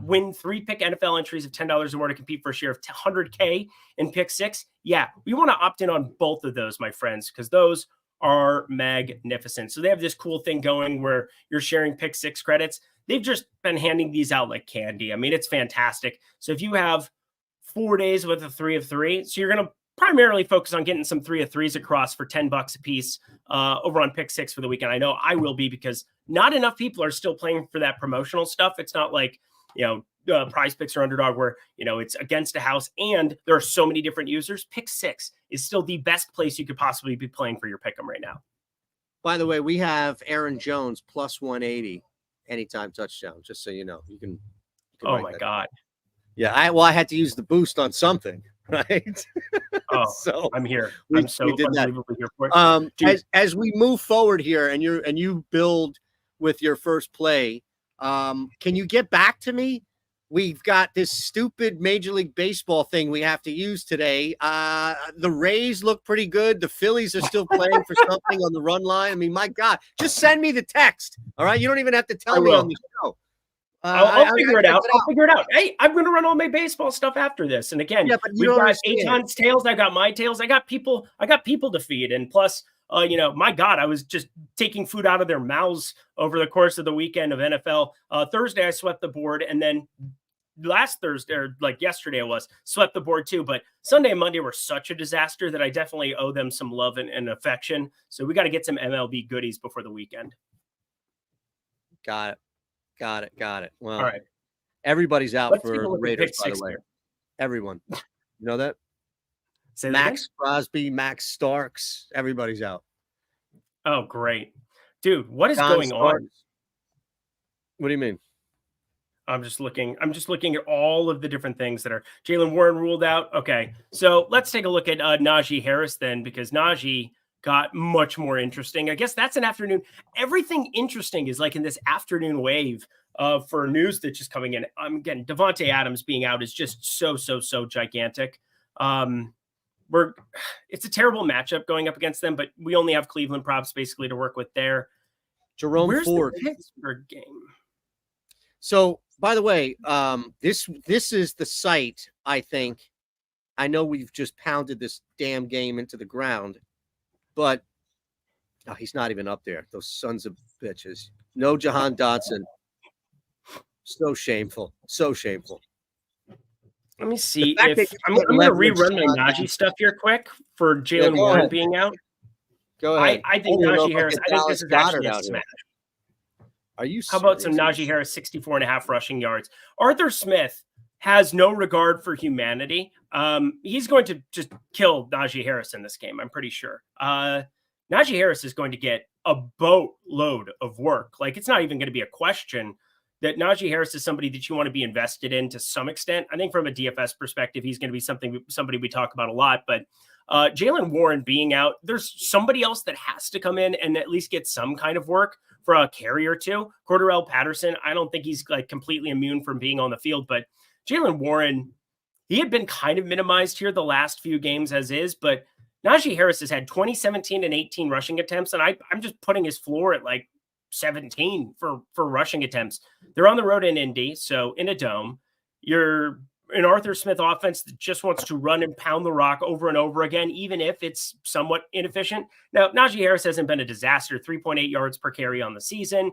win 3 pick NFL entries of $10 or more to compete for a share of $100K in pick six. Yeah, we want to opt in on both of those, my friends, because those are magnificent. So they have this cool thing going where you're sharing pick six credits. They've just been handing these out like candy. I mean, it's fantastic. So if you have 4 days with a 3 of 3, so you're going to primarily focus on getting some 3 of 3s across for $10 a piece over on pick six for the weekend. I know I will be because not enough people are still playing for that promotional stuff. It's not like, PrizePicks or Underdog where, it's against a house and there are so many different users. Pick six is still the best place you could possibly be playing for your pick'em right now. By the way, we have Aaron Jones plus 180 anytime touchdown, just so you know. You can oh my God. Yeah, I had to use the boost on something, right? Oh, so I'm here. I'm so unbelievably here for it. As we move forward here and you build with your first play, can you get back to me? We've got this stupid Major League Baseball thing we have to use today. The Rays look pretty good. The Phillies are still playing for something on the run line. I mean, my God, just send me the text. All right. You don't even have to tell me on the show. I'll figure it out. I'll figure it out. Hey, I'm going to run all my baseball stuff after this. And again, we've got Eytan's tails. I got my tails. I got people to feed. And plus, my God, I was just taking food out of their mouths over the course of the weekend of NFL. Thursday, I swept the board. And then last Thursday, or yesterday, I swept the board too. But Sunday and Monday were such a disaster that I definitely owe them some love and affection. So we got to get some MLB goodies before the weekend. Got it. Well, all right. Everybody's out for the Raiders, by the way. Everyone. You know that? Max Crosby, Max Starks, everybody's out. Oh, great. Dude, what is going on? What do you mean? I'm just looking at all of the different things that are Jaylen Warren ruled out. Okay. So let's take a look at Najee Harris then, because Najee got much more interesting. I guess that's an afternoon. Everything interesting is like in this afternoon wave for news that's just coming in. Again, Devontae Adams being out is just so gigantic. It's a terrible matchup going up against them, but we only have Cleveland props basically to work with there. Jerome Ford. The Pittsburgh game? So, by the way, this is the site, I think. I know we've just pounded this damn game into the ground, but he's not even up there. Those sons of bitches. No Jahan Dotson. So shameful. So shameful. Let me see if I'm going to rerun my Najee stuff here quick for Jaylen Warren being out. Go ahead. I think Najee Harris. I think this is actually a smash. Are you serious? How about some Najee Harris 64.5 rushing yards? Arthur Smith has no regard for humanity. He's going to just kill Najee Harris in this game, I'm pretty sure. Najee Harris is going to get a boatload of work. Like, it's not even going to be a question that Najee Harris is somebody that you want to be invested in to some extent. I think from a DFS perspective, he's going to be somebody we talk about a lot. But Jaylen Warren being out, there's somebody else that has to come in and at least get some kind of work for a carry or two. Cordarrelle Patterson, I don't think he's like completely immune from being on the field, but Jaylen Warren, he had been kind of minimized here the last few games as is, but Najee Harris has had 20, 17, and 18 rushing attempts, and I'm just putting his floor at like 17 for rushing attempts. They're on the road in Indy, so in a dome. You're an Arthur Smith offense that just wants to run and pound the rock over and over again, even if it's somewhat inefficient. Now, Najee Harris hasn't been a disaster, 3.8 yards per carry on the season.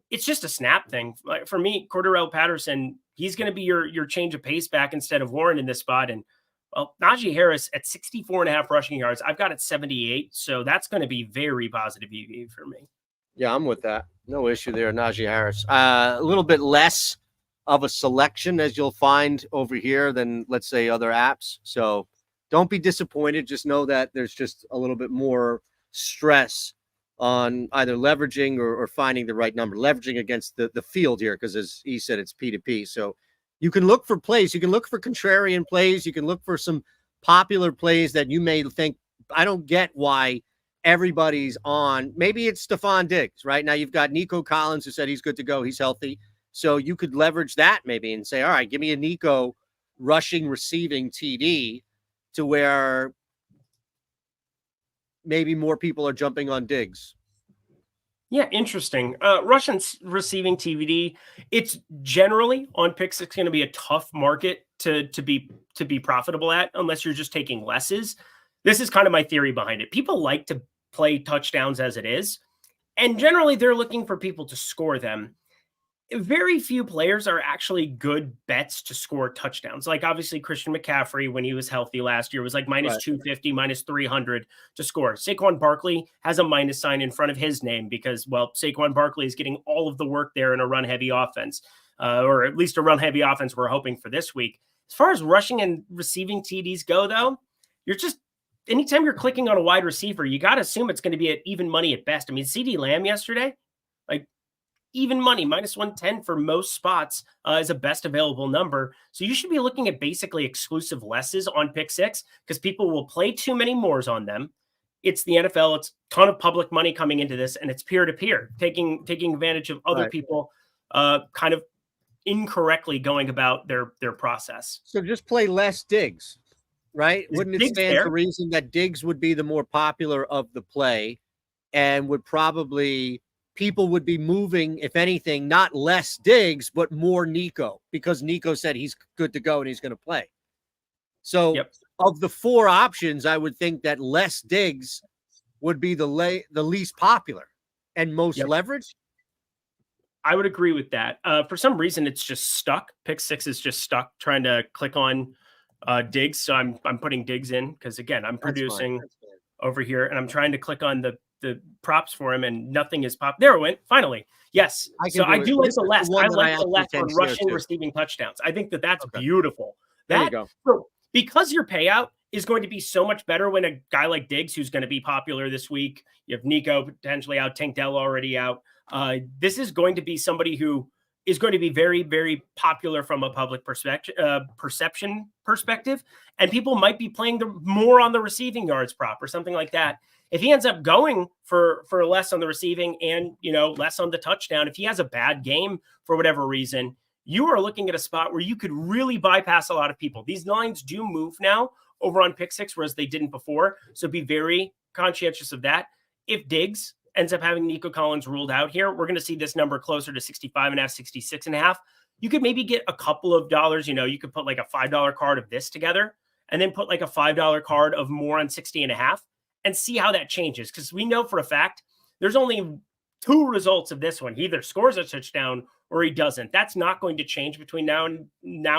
It's just a snap thing. Like, for me, Cordarrelle Patterson, he's going to be your change of pace back instead of Warren in this spot. And well, Najee Harris at 64.5 rushing yards, I've got it 78. So that's going to be very positive EV for me. Yeah, I'm with that. No issue there, Najee Harris. A little bit less of a selection, as you'll find over here, than, let's say, other apps. So don't be disappointed. Just know that there's just a little bit more stress on either leveraging or finding the right number. Leveraging against the field here, because as he said, it's P2P. So you can look for plays. You can look for contrarian plays. You can look for some popular plays that you may think, I don't get why everybody's on. Maybe it's Stephon Diggs. Right now you've got Nico Collins, who said he's good to go. He's healthy. So you could leverage that maybe and say, all right, give me a Nico rushing, receiving TD, to where maybe more people are jumping on Diggs. Yeah, interesting. Russian receiving TVD. It's generally on pick six going to be a tough market to be profitable at, unless you're just taking lesses. This is kind of my theory behind it. People like to play touchdowns as it is, and generally they're looking for people to score them. Very few players are actually good bets to score touchdowns. Like, obviously, Christian McCaffrey, when he was healthy last year, was like minus 250, minus 300 to score. Saquon Barkley has a minus sign in front of his name because, well, Saquon Barkley is getting all of the work there in a run-heavy offense, or at least a run-heavy offense we're hoping for this week. As far as rushing and receiving TDs go, though, anytime you're clicking on a wide receiver, you got to assume it's going to be at even money at best. I mean, CeeDee Lamb yesterday, like, even money, minus 110 for most spots is a best available number. So you should be looking at basically exclusive lesses on pick six, because people will play too many mores on them. It's the NFL. It's a ton of public money coming into this, and it's peer-to-peer, taking advantage of other people kind of incorrectly going about their process. So just play less Diggs, right? Wouldn't it stand to reason that Diggs would be the more popular of the play, and would probably... people would be moving, if anything, not less Diggs, but more Nico, because Nico said he's good to go and he's going to play. So of the four options, I would think that less Diggs would be the least popular and most leverage. I would agree with that. For some reason, it's just stuck. Pick six is just stuck trying to click on Diggs. So I'm putting Diggs in because, again, I'm producing over here, and I'm trying to click on the props for him, and nothing is popped. There it went. Finally. Yes. So I do like the left. I like the left on rushing, receiving touchdowns. I think that's beautiful. There you go. So because your payout is going to be so much better when a guy like Diggs, who's going to be popular this week, you have Nico potentially out, Tank Dell already out. This is going to be somebody who is going to be very, very popular from a public perception perspective. And people might be playing more on the receiving yards prop or something like that. If he ends up going for less on the receiving and, less on the touchdown, if he has a bad game for whatever reason, you are looking at a spot where you could really bypass a lot of people. These lines do move now over on Pick Six, whereas they didn't before. So be very conscientious of that. If Diggs ends up having Nico Collins ruled out here, we're going to see this number closer to 65.5, 66.5. You could maybe get a couple of dollars. You could put like a $5 card of this together and then put like a $5 card of more on 60.5 and see how that changes. Because we know for a fact there's only 2 results of this one. He either scores a touchdown or he doesn't. That's not going to change between now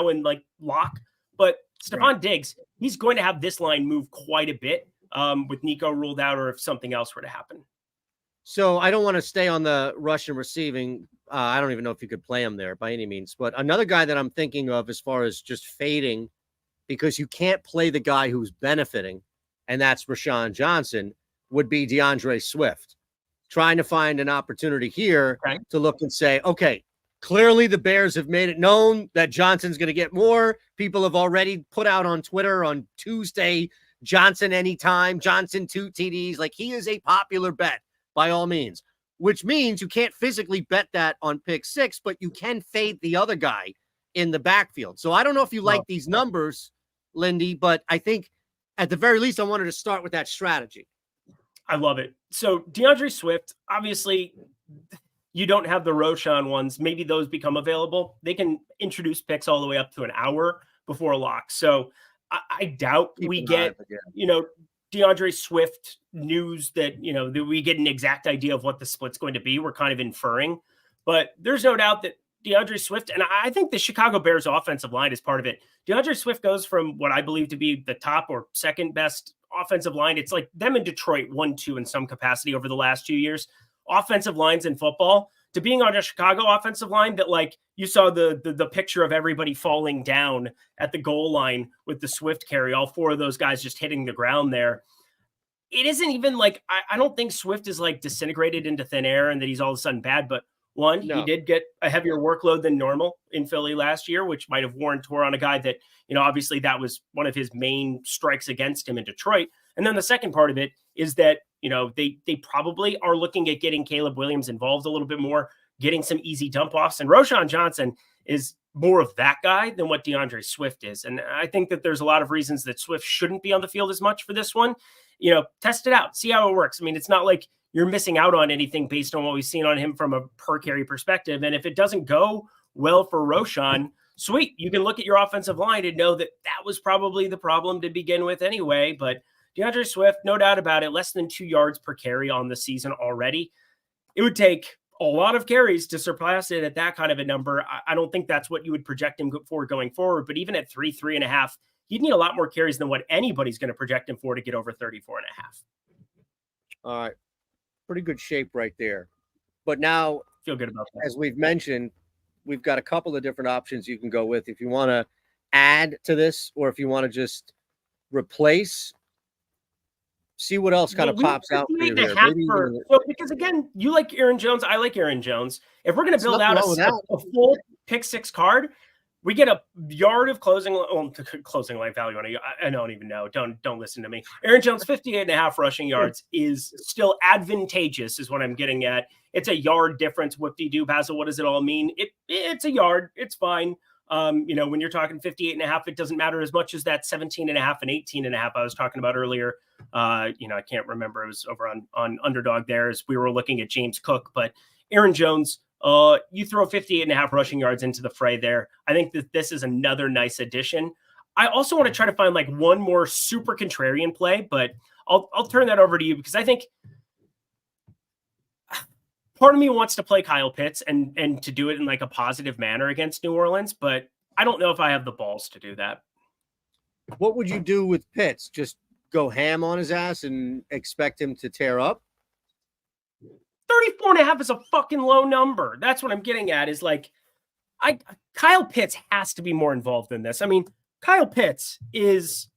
and like lock. But Stephon Diggs, he's going to have this line move quite a bit with Nico ruled out or if something else were to happen. So I don't want to stay on the Russian receiving. I don't even know if you could play him there by any means. But another guy that I'm thinking of as far as just fading, because you can't play the guy who's benefiting, and that's Rashawn Johnson, would be DeAndre Swift. Trying to find an opportunity here to look and say, okay, clearly the Bears have made it known that Johnson's going to get more. People have already put out on Twitter on Tuesday, Johnson anytime, Johnson 2 TDs. Like, he is a popular bet by all means, which means you can't physically bet that on Pick Six, but you can fade the other guy in the backfield. So I don't know if you like these numbers, Lindy, but I think at the very least, I wanted to start with that strategy. I love it. So DeAndre Swift, obviously, you don't have the Roshan ones. Maybe those become available. They can introduce picks all the way up to an hour before lock. So I doubt we get, DeAndre Swift news that, that we get an exact idea of what the split's going to be. We're kind of inferring, but there's no doubt that DeAndre Swift, and I think the Chicago Bears offensive line is part of it. DeAndre Swift goes from what I believe to be the top or second best offensive line. It's like them in Detroit 1-2 in some capacity over the last 2 years. Offensive lines in football, to being on a Chicago offensive line that, like, you saw the picture of everybody falling down at the goal line with the Swift carry, all 4 of those guys just hitting the ground there. It isn't even like, I don't think Swift is like disintegrated into thin air and that he's all of a sudden bad, but he did get a heavier workload than normal in Philly last year, which might have worn tore on a guy that, obviously that was one of his main strikes against him in Detroit. And then the second part of it is that, they probably are looking at getting Caleb Williams involved a little bit more, getting some easy dump offs. And Roshan Johnson is more of that guy than what DeAndre Swift is. And I think that there's a lot of reasons that Swift shouldn't be on the field as much for this one. Test it out, see how it works. I mean, it's not like you're missing out on anything based on what we've seen on him from a per carry perspective. And if it doesn't go well for Roshan, sweet, you can look at your offensive line and know that that was probably the problem to begin with anyway. But DeAndre Swift, no doubt about it, less than 2 yards per carry on the season already. It would take a lot of carries to surpass it at that kind of a number. I don't think that's what you would project him for going forward. But even at 3.5, he'd need a lot more carries than what anybody's going to project him for to get over 34.5. All right. Pretty good shape right there. But now, feel good about that. As we've mentioned, we've got a couple of different options you can go with if you want to add to this or if you want to just replace. See what else kind of pops out for you here. Because again, you like Aaron Jones, I like Aaron Jones. If we're going to build out a full Pick Six card, we get a yard of closing line value on it. I don't even know. Don't listen to me. Aaron Jones, 58.5 rushing yards is still advantageous, is what I'm getting at. It's a yard difference. Whoop-de-doo, Basil. What does it all mean? It's a yard. It's fine. When you're talking 58.5, it doesn't matter as much as that 17.5 and 18.5 I was talking about earlier. I can't remember. It was over on Underdog there as we were looking at James Cook, but Aaron Jones, you throw 58.5 rushing yards into the fray there. I think that this is another nice addition. I also want to try to find like one more super contrarian play, but I'll turn that over to you because I think part of me wants to play Kyle Pitts and to do it in like a positive manner against New Orleans, but I don't know if I have the balls to do that. What would you do with Pitts? Just go ham on his ass and expect him to tear up? 34.5 is a fucking low number. That's what I'm getting at is like, Kyle Pitts has to be more involved in this. I mean, Kyle Pitts is,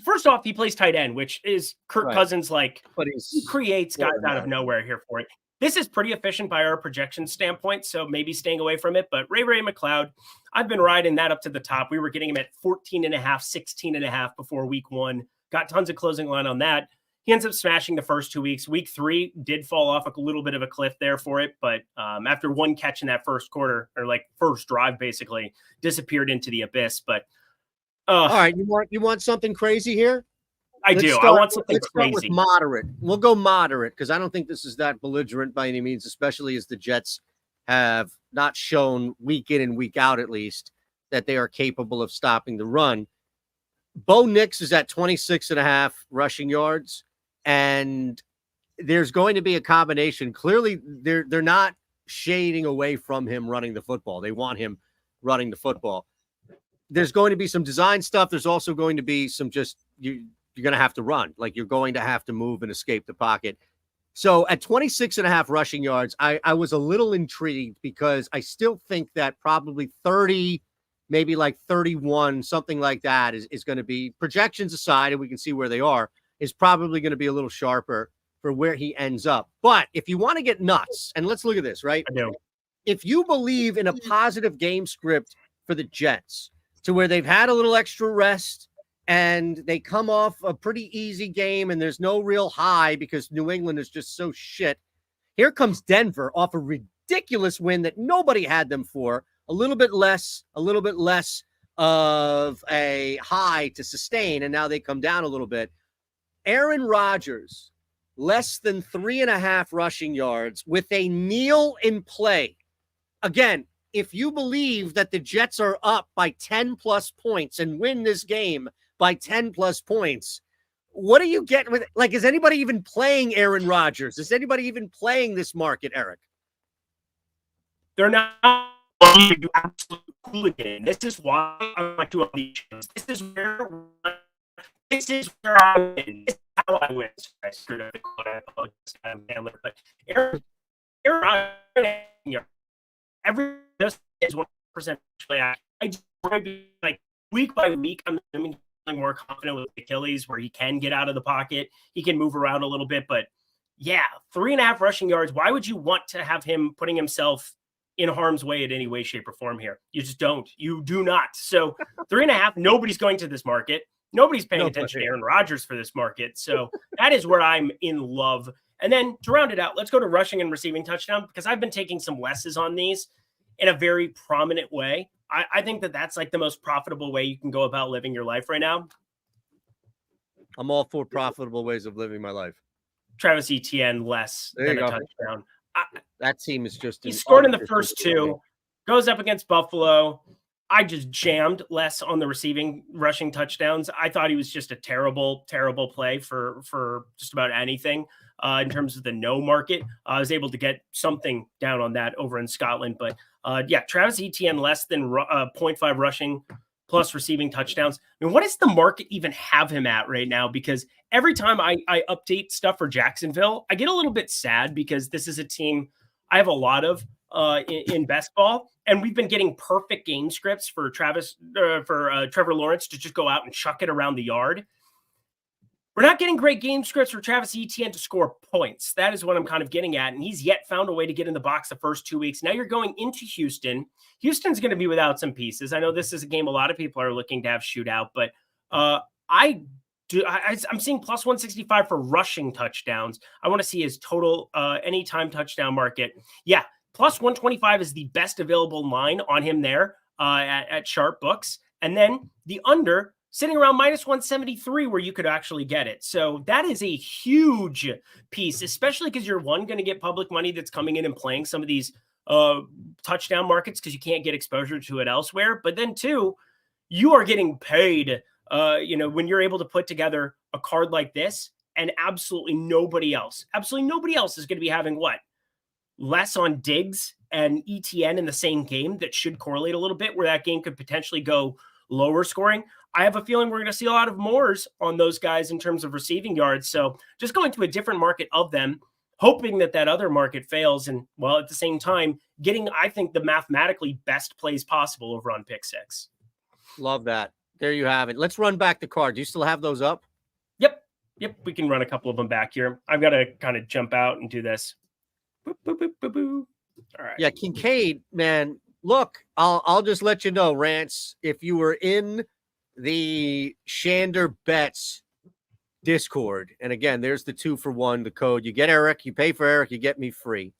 first off, he plays tight end, which is Kirk Cousins, like, but he creates guys out of nowhere here for it. This is pretty efficient by our projection standpoint, so maybe staying away from it. But Ray McLeod, I've been riding that up to the top. We were getting him at 14.5, 16.5 before week 1. Got tons of closing line on that. He ends up smashing the first 2 weeks. Week 3 did fall off a little bit of a cliff there for it, but after one catch in that first quarter, or like first drive, basically disappeared into the abyss. But all right, you want something crazy here? I want something let's crazy. Start with moderate. We'll go moderate because I don't think this is that belligerent by any means, especially as the Jets have not shown week in and week out, at least, that they are capable of stopping the run. Bo Nix is at 26.5 rushing yards, and there's going to be a combination. Clearly, they're not shading away from him running the football. They want him running the football. There's going to be some design stuff. There's also going to be some just you're going to have to run. Like, you're going to have to move and escape the pocket. So at 26.5 rushing yards, I was a little intrigued because I still think that probably 30, maybe like 31, something like that is going to be, projections aside, and we can see where they are, is probably going to be a little sharper for where he ends up. But if you want to get nuts, and let's look at this, right? I do. If you believe in a positive game script for the Jets to where they've had a little extra rest, and they come off a pretty easy game and there's no real high because New England is just so shit. Here comes Denver off a ridiculous win that nobody had them for. A little bit less of a high to sustain, and now they come down a little bit. Aaron Rodgers, less than 3.5 rushing yards with a kneel in play. Again, if you believe that the Jets are up by 10 plus points and win this game by 10 plus points, what do you get with, like, is anybody even playing Aaron Rodgers? Is anybody even playing this market, Eric? They're not do absolute hooligan. This is why I like to auditions. This is where I win. This is how I win. I screwed up the quote. I apologize, but Aaron Rodgers, every just is 1% play. I just want to be like week by week. I'm feeling more confident with Achilles, where he can get out of the pocket, he can move around a little bit. But yeah, 3.5 rushing yards. Why would you want to have him putting himself in harm's way in any way, shape, or form here? You just don't. You do not. So 3.5. Nobody's going to this market. Nobody's paying attention to Aaron Rodgers for this market. So that is where I'm in love. And then to round it out, let's go to rushing and receiving touchdown, because I've been taking some lesses on these in a very prominent way. I think that that's like the most profitable way you can go about living your life right now. I'm all for profitable ways of living my life. Travis Etienne less than a touchdown. That team is just... He scored in the first 2, goes up against Buffalo. I just jammed less on the receiving rushing touchdowns. I thought he was just a terrible, terrible play for just about anything in terms of the no market. I was able to get something down on that over in Scotland. But yeah, Travis Etienne less than 0.5 rushing plus receiving touchdowns. I mean, what does the market even have him at right now? Because every time I update stuff for Jacksonville, I get a little bit sad because this is a team I have a lot of in best ball, and we've been getting perfect game scripts for Trevor Lawrence to just go out and chuck it around the yard. We're not getting great game scripts for Travis Etienne to score points. That is what I'm kind of getting at. And he's yet found a way to get in the box the first 2 weeks. Now you're going into Houston. Houston's going to be without some pieces. I know this is a game a lot of people are looking to have shootout, but I'm seeing plus 165 for rushing touchdowns. I want to see his total anytime touchdown market. Yeah, plus 125 is the best available line on him there at Sharp Books. And then the under sitting around minus 173 where you could actually get it. So that is a huge piece, especially because you're going to get public money that's coming in and playing some of these touchdown markets because you can't get exposure to it elsewhere. But then 2, you are getting paid, when you're able to put together a card like this, and absolutely nobody else is going to be having what? Less on Diggs and ETN in the same game that should correlate a little bit, where that game could potentially go lower scoring. I have a feeling we're going to see a lot of mores on those guys in terms of receiving yards. So just going to a different market of them, hoping that other market fails. And while at the same time, getting, I think, the mathematically best plays possible over on Pick 6. Love that. There you have it. Let's run back the card. Do you still have those up? Yep. We can run a couple of them back here. I've got to kind of jump out and do this. Boop, boop, boop, boop, boop. All right. Yeah, Kincaid, man. Look, I'll just let you know, Rance. If you were in the Shander Bets Discord, and again, there's the 2-for-1, the code. You get Eric, you pay for Eric, you get me free.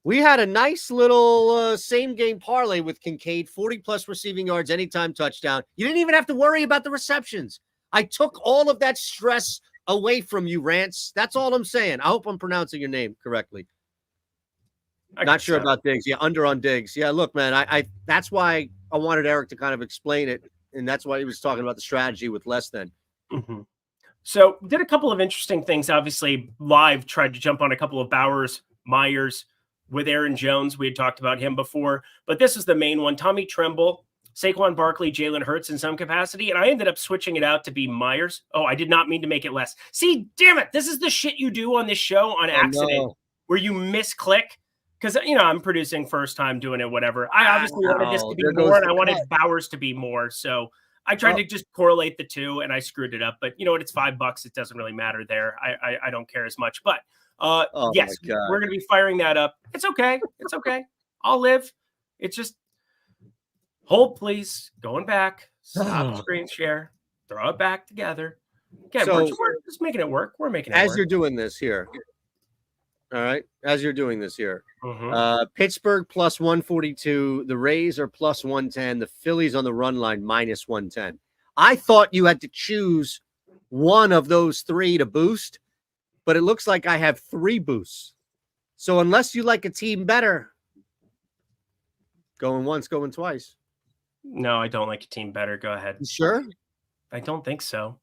We had a nice little same game parlay with Kincaid, 40 plus receiving yards, anytime touchdown. You didn't even have to worry about the receptions. I took all of that stress away from you, Rance. That's all I'm saying. I hope I'm pronouncing your name correctly. Not sure about Diggs. Yeah, under on Diggs. Yeah, look, man, I that's why I wanted Eric to kind of explain it, and that's why he was talking about the strategy with less than. Mm-hmm. So did a couple of interesting things. Obviously, live tried to jump on a couple of Bowers, Myers with Aaron Jones. We had talked about him before, but this is the main one. Tommy Tremble, Saquon Barkley, Jalen Hurts in some capacity, and I ended up switching it out to be Myers. Oh, I did not mean to make it less. See, damn it. This is the shit you do on this show on accident, where you misclick. Because, I'm producing first time doing it, whatever. I obviously wanted this to be more, and I wanted Bowers to be more. So I tried to just correlate the two, and I screwed it up. But you know what? It's $5. It doesn't really matter there. I don't care as much. But yes, we're going to be firing that up. It's okay. It's okay. I'll live. It's just hold, please. Going back. Stop screen share. Throw it back together. Okay, so, we're just making it work. We're making it work. As you're doing this here. All right. As you're doing this here, Pittsburgh plus 142. The Rays are plus 110. The Phillies on the run line minus 110. I thought you had to choose one of those three to boost, but it looks like I have three boosts. So unless you like a team better, going once, going twice. No, I don't like a team better. Go ahead. You sure? I don't think so.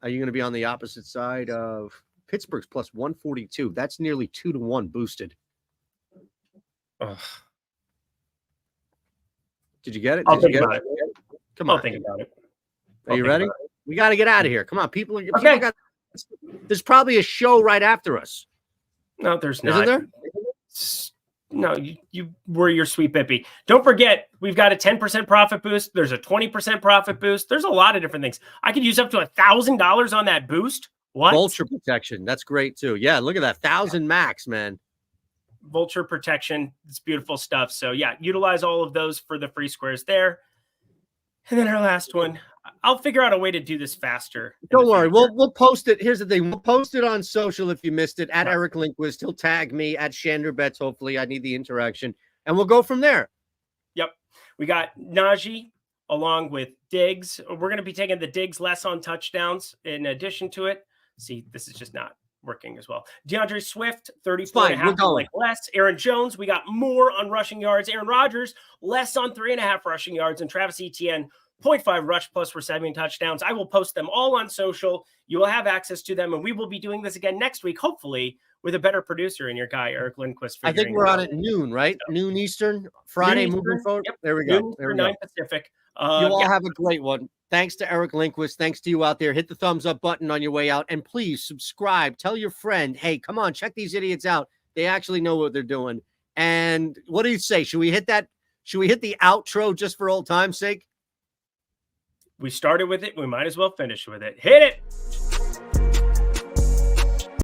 Are you going to be on the opposite side of Pittsburgh's plus 142? That's nearly 2-1 boosted. Ugh. Did you get it? I'll think about it. Come on. I'll think about it. Are you ready? We got to get out of here. Come on, people there's probably a show right after us. No, there's not. Isn't there? No, you were your sweet Bippy. Don't forget, we've got a 10% profit boost. There's a 20% profit boost. There's a lot of different things. I could use up to $1,000 on that boost. What? Vulture protection. That's great too. Yeah, look at that. 1,000 max, man. Vulture protection. It's beautiful stuff. So yeah, utilize all of those for the free squares there. And then our last one. I'll figure out a way to do this faster. Don't worry. We'll post it. Here's the thing. We'll post it on social if you missed it. At Eric Lindquist. He'll tag me at Shander Bets. Hopefully, I need the interaction. And we'll go from there. Yep. We got Najee along with Diggs. We're going to be taking the Diggs less on touchdowns in addition to it. See, this is just not working as well. DeAndre Swift, 34.5 like less. Aaron Jones, we got more on rushing yards. Aaron Rodgers, less on 3.5 rushing yards. And Travis Etienne, 0.5 rush plus receiving touchdowns. I will post them all on social. You will have access to them, and we will be doing this again next week, hopefully, with a better producer and your guy, Eric Lindquist. I think we're on at noon, right? So, noon Eastern, Friday, moving forward. Yep. There we go. Noon Eastern, 9 Pacific. You all have a great one. Thanks to Eric Lindquist. Thanks to you out there. Hit the thumbs up button on your way out. And please subscribe. Tell your friend, hey, come on, check these idiots out. They actually know what they're doing. And what do you say? Should we hit that? Should we hit the outro just for old time's sake? We started with it. We might as well finish with it. Hit it.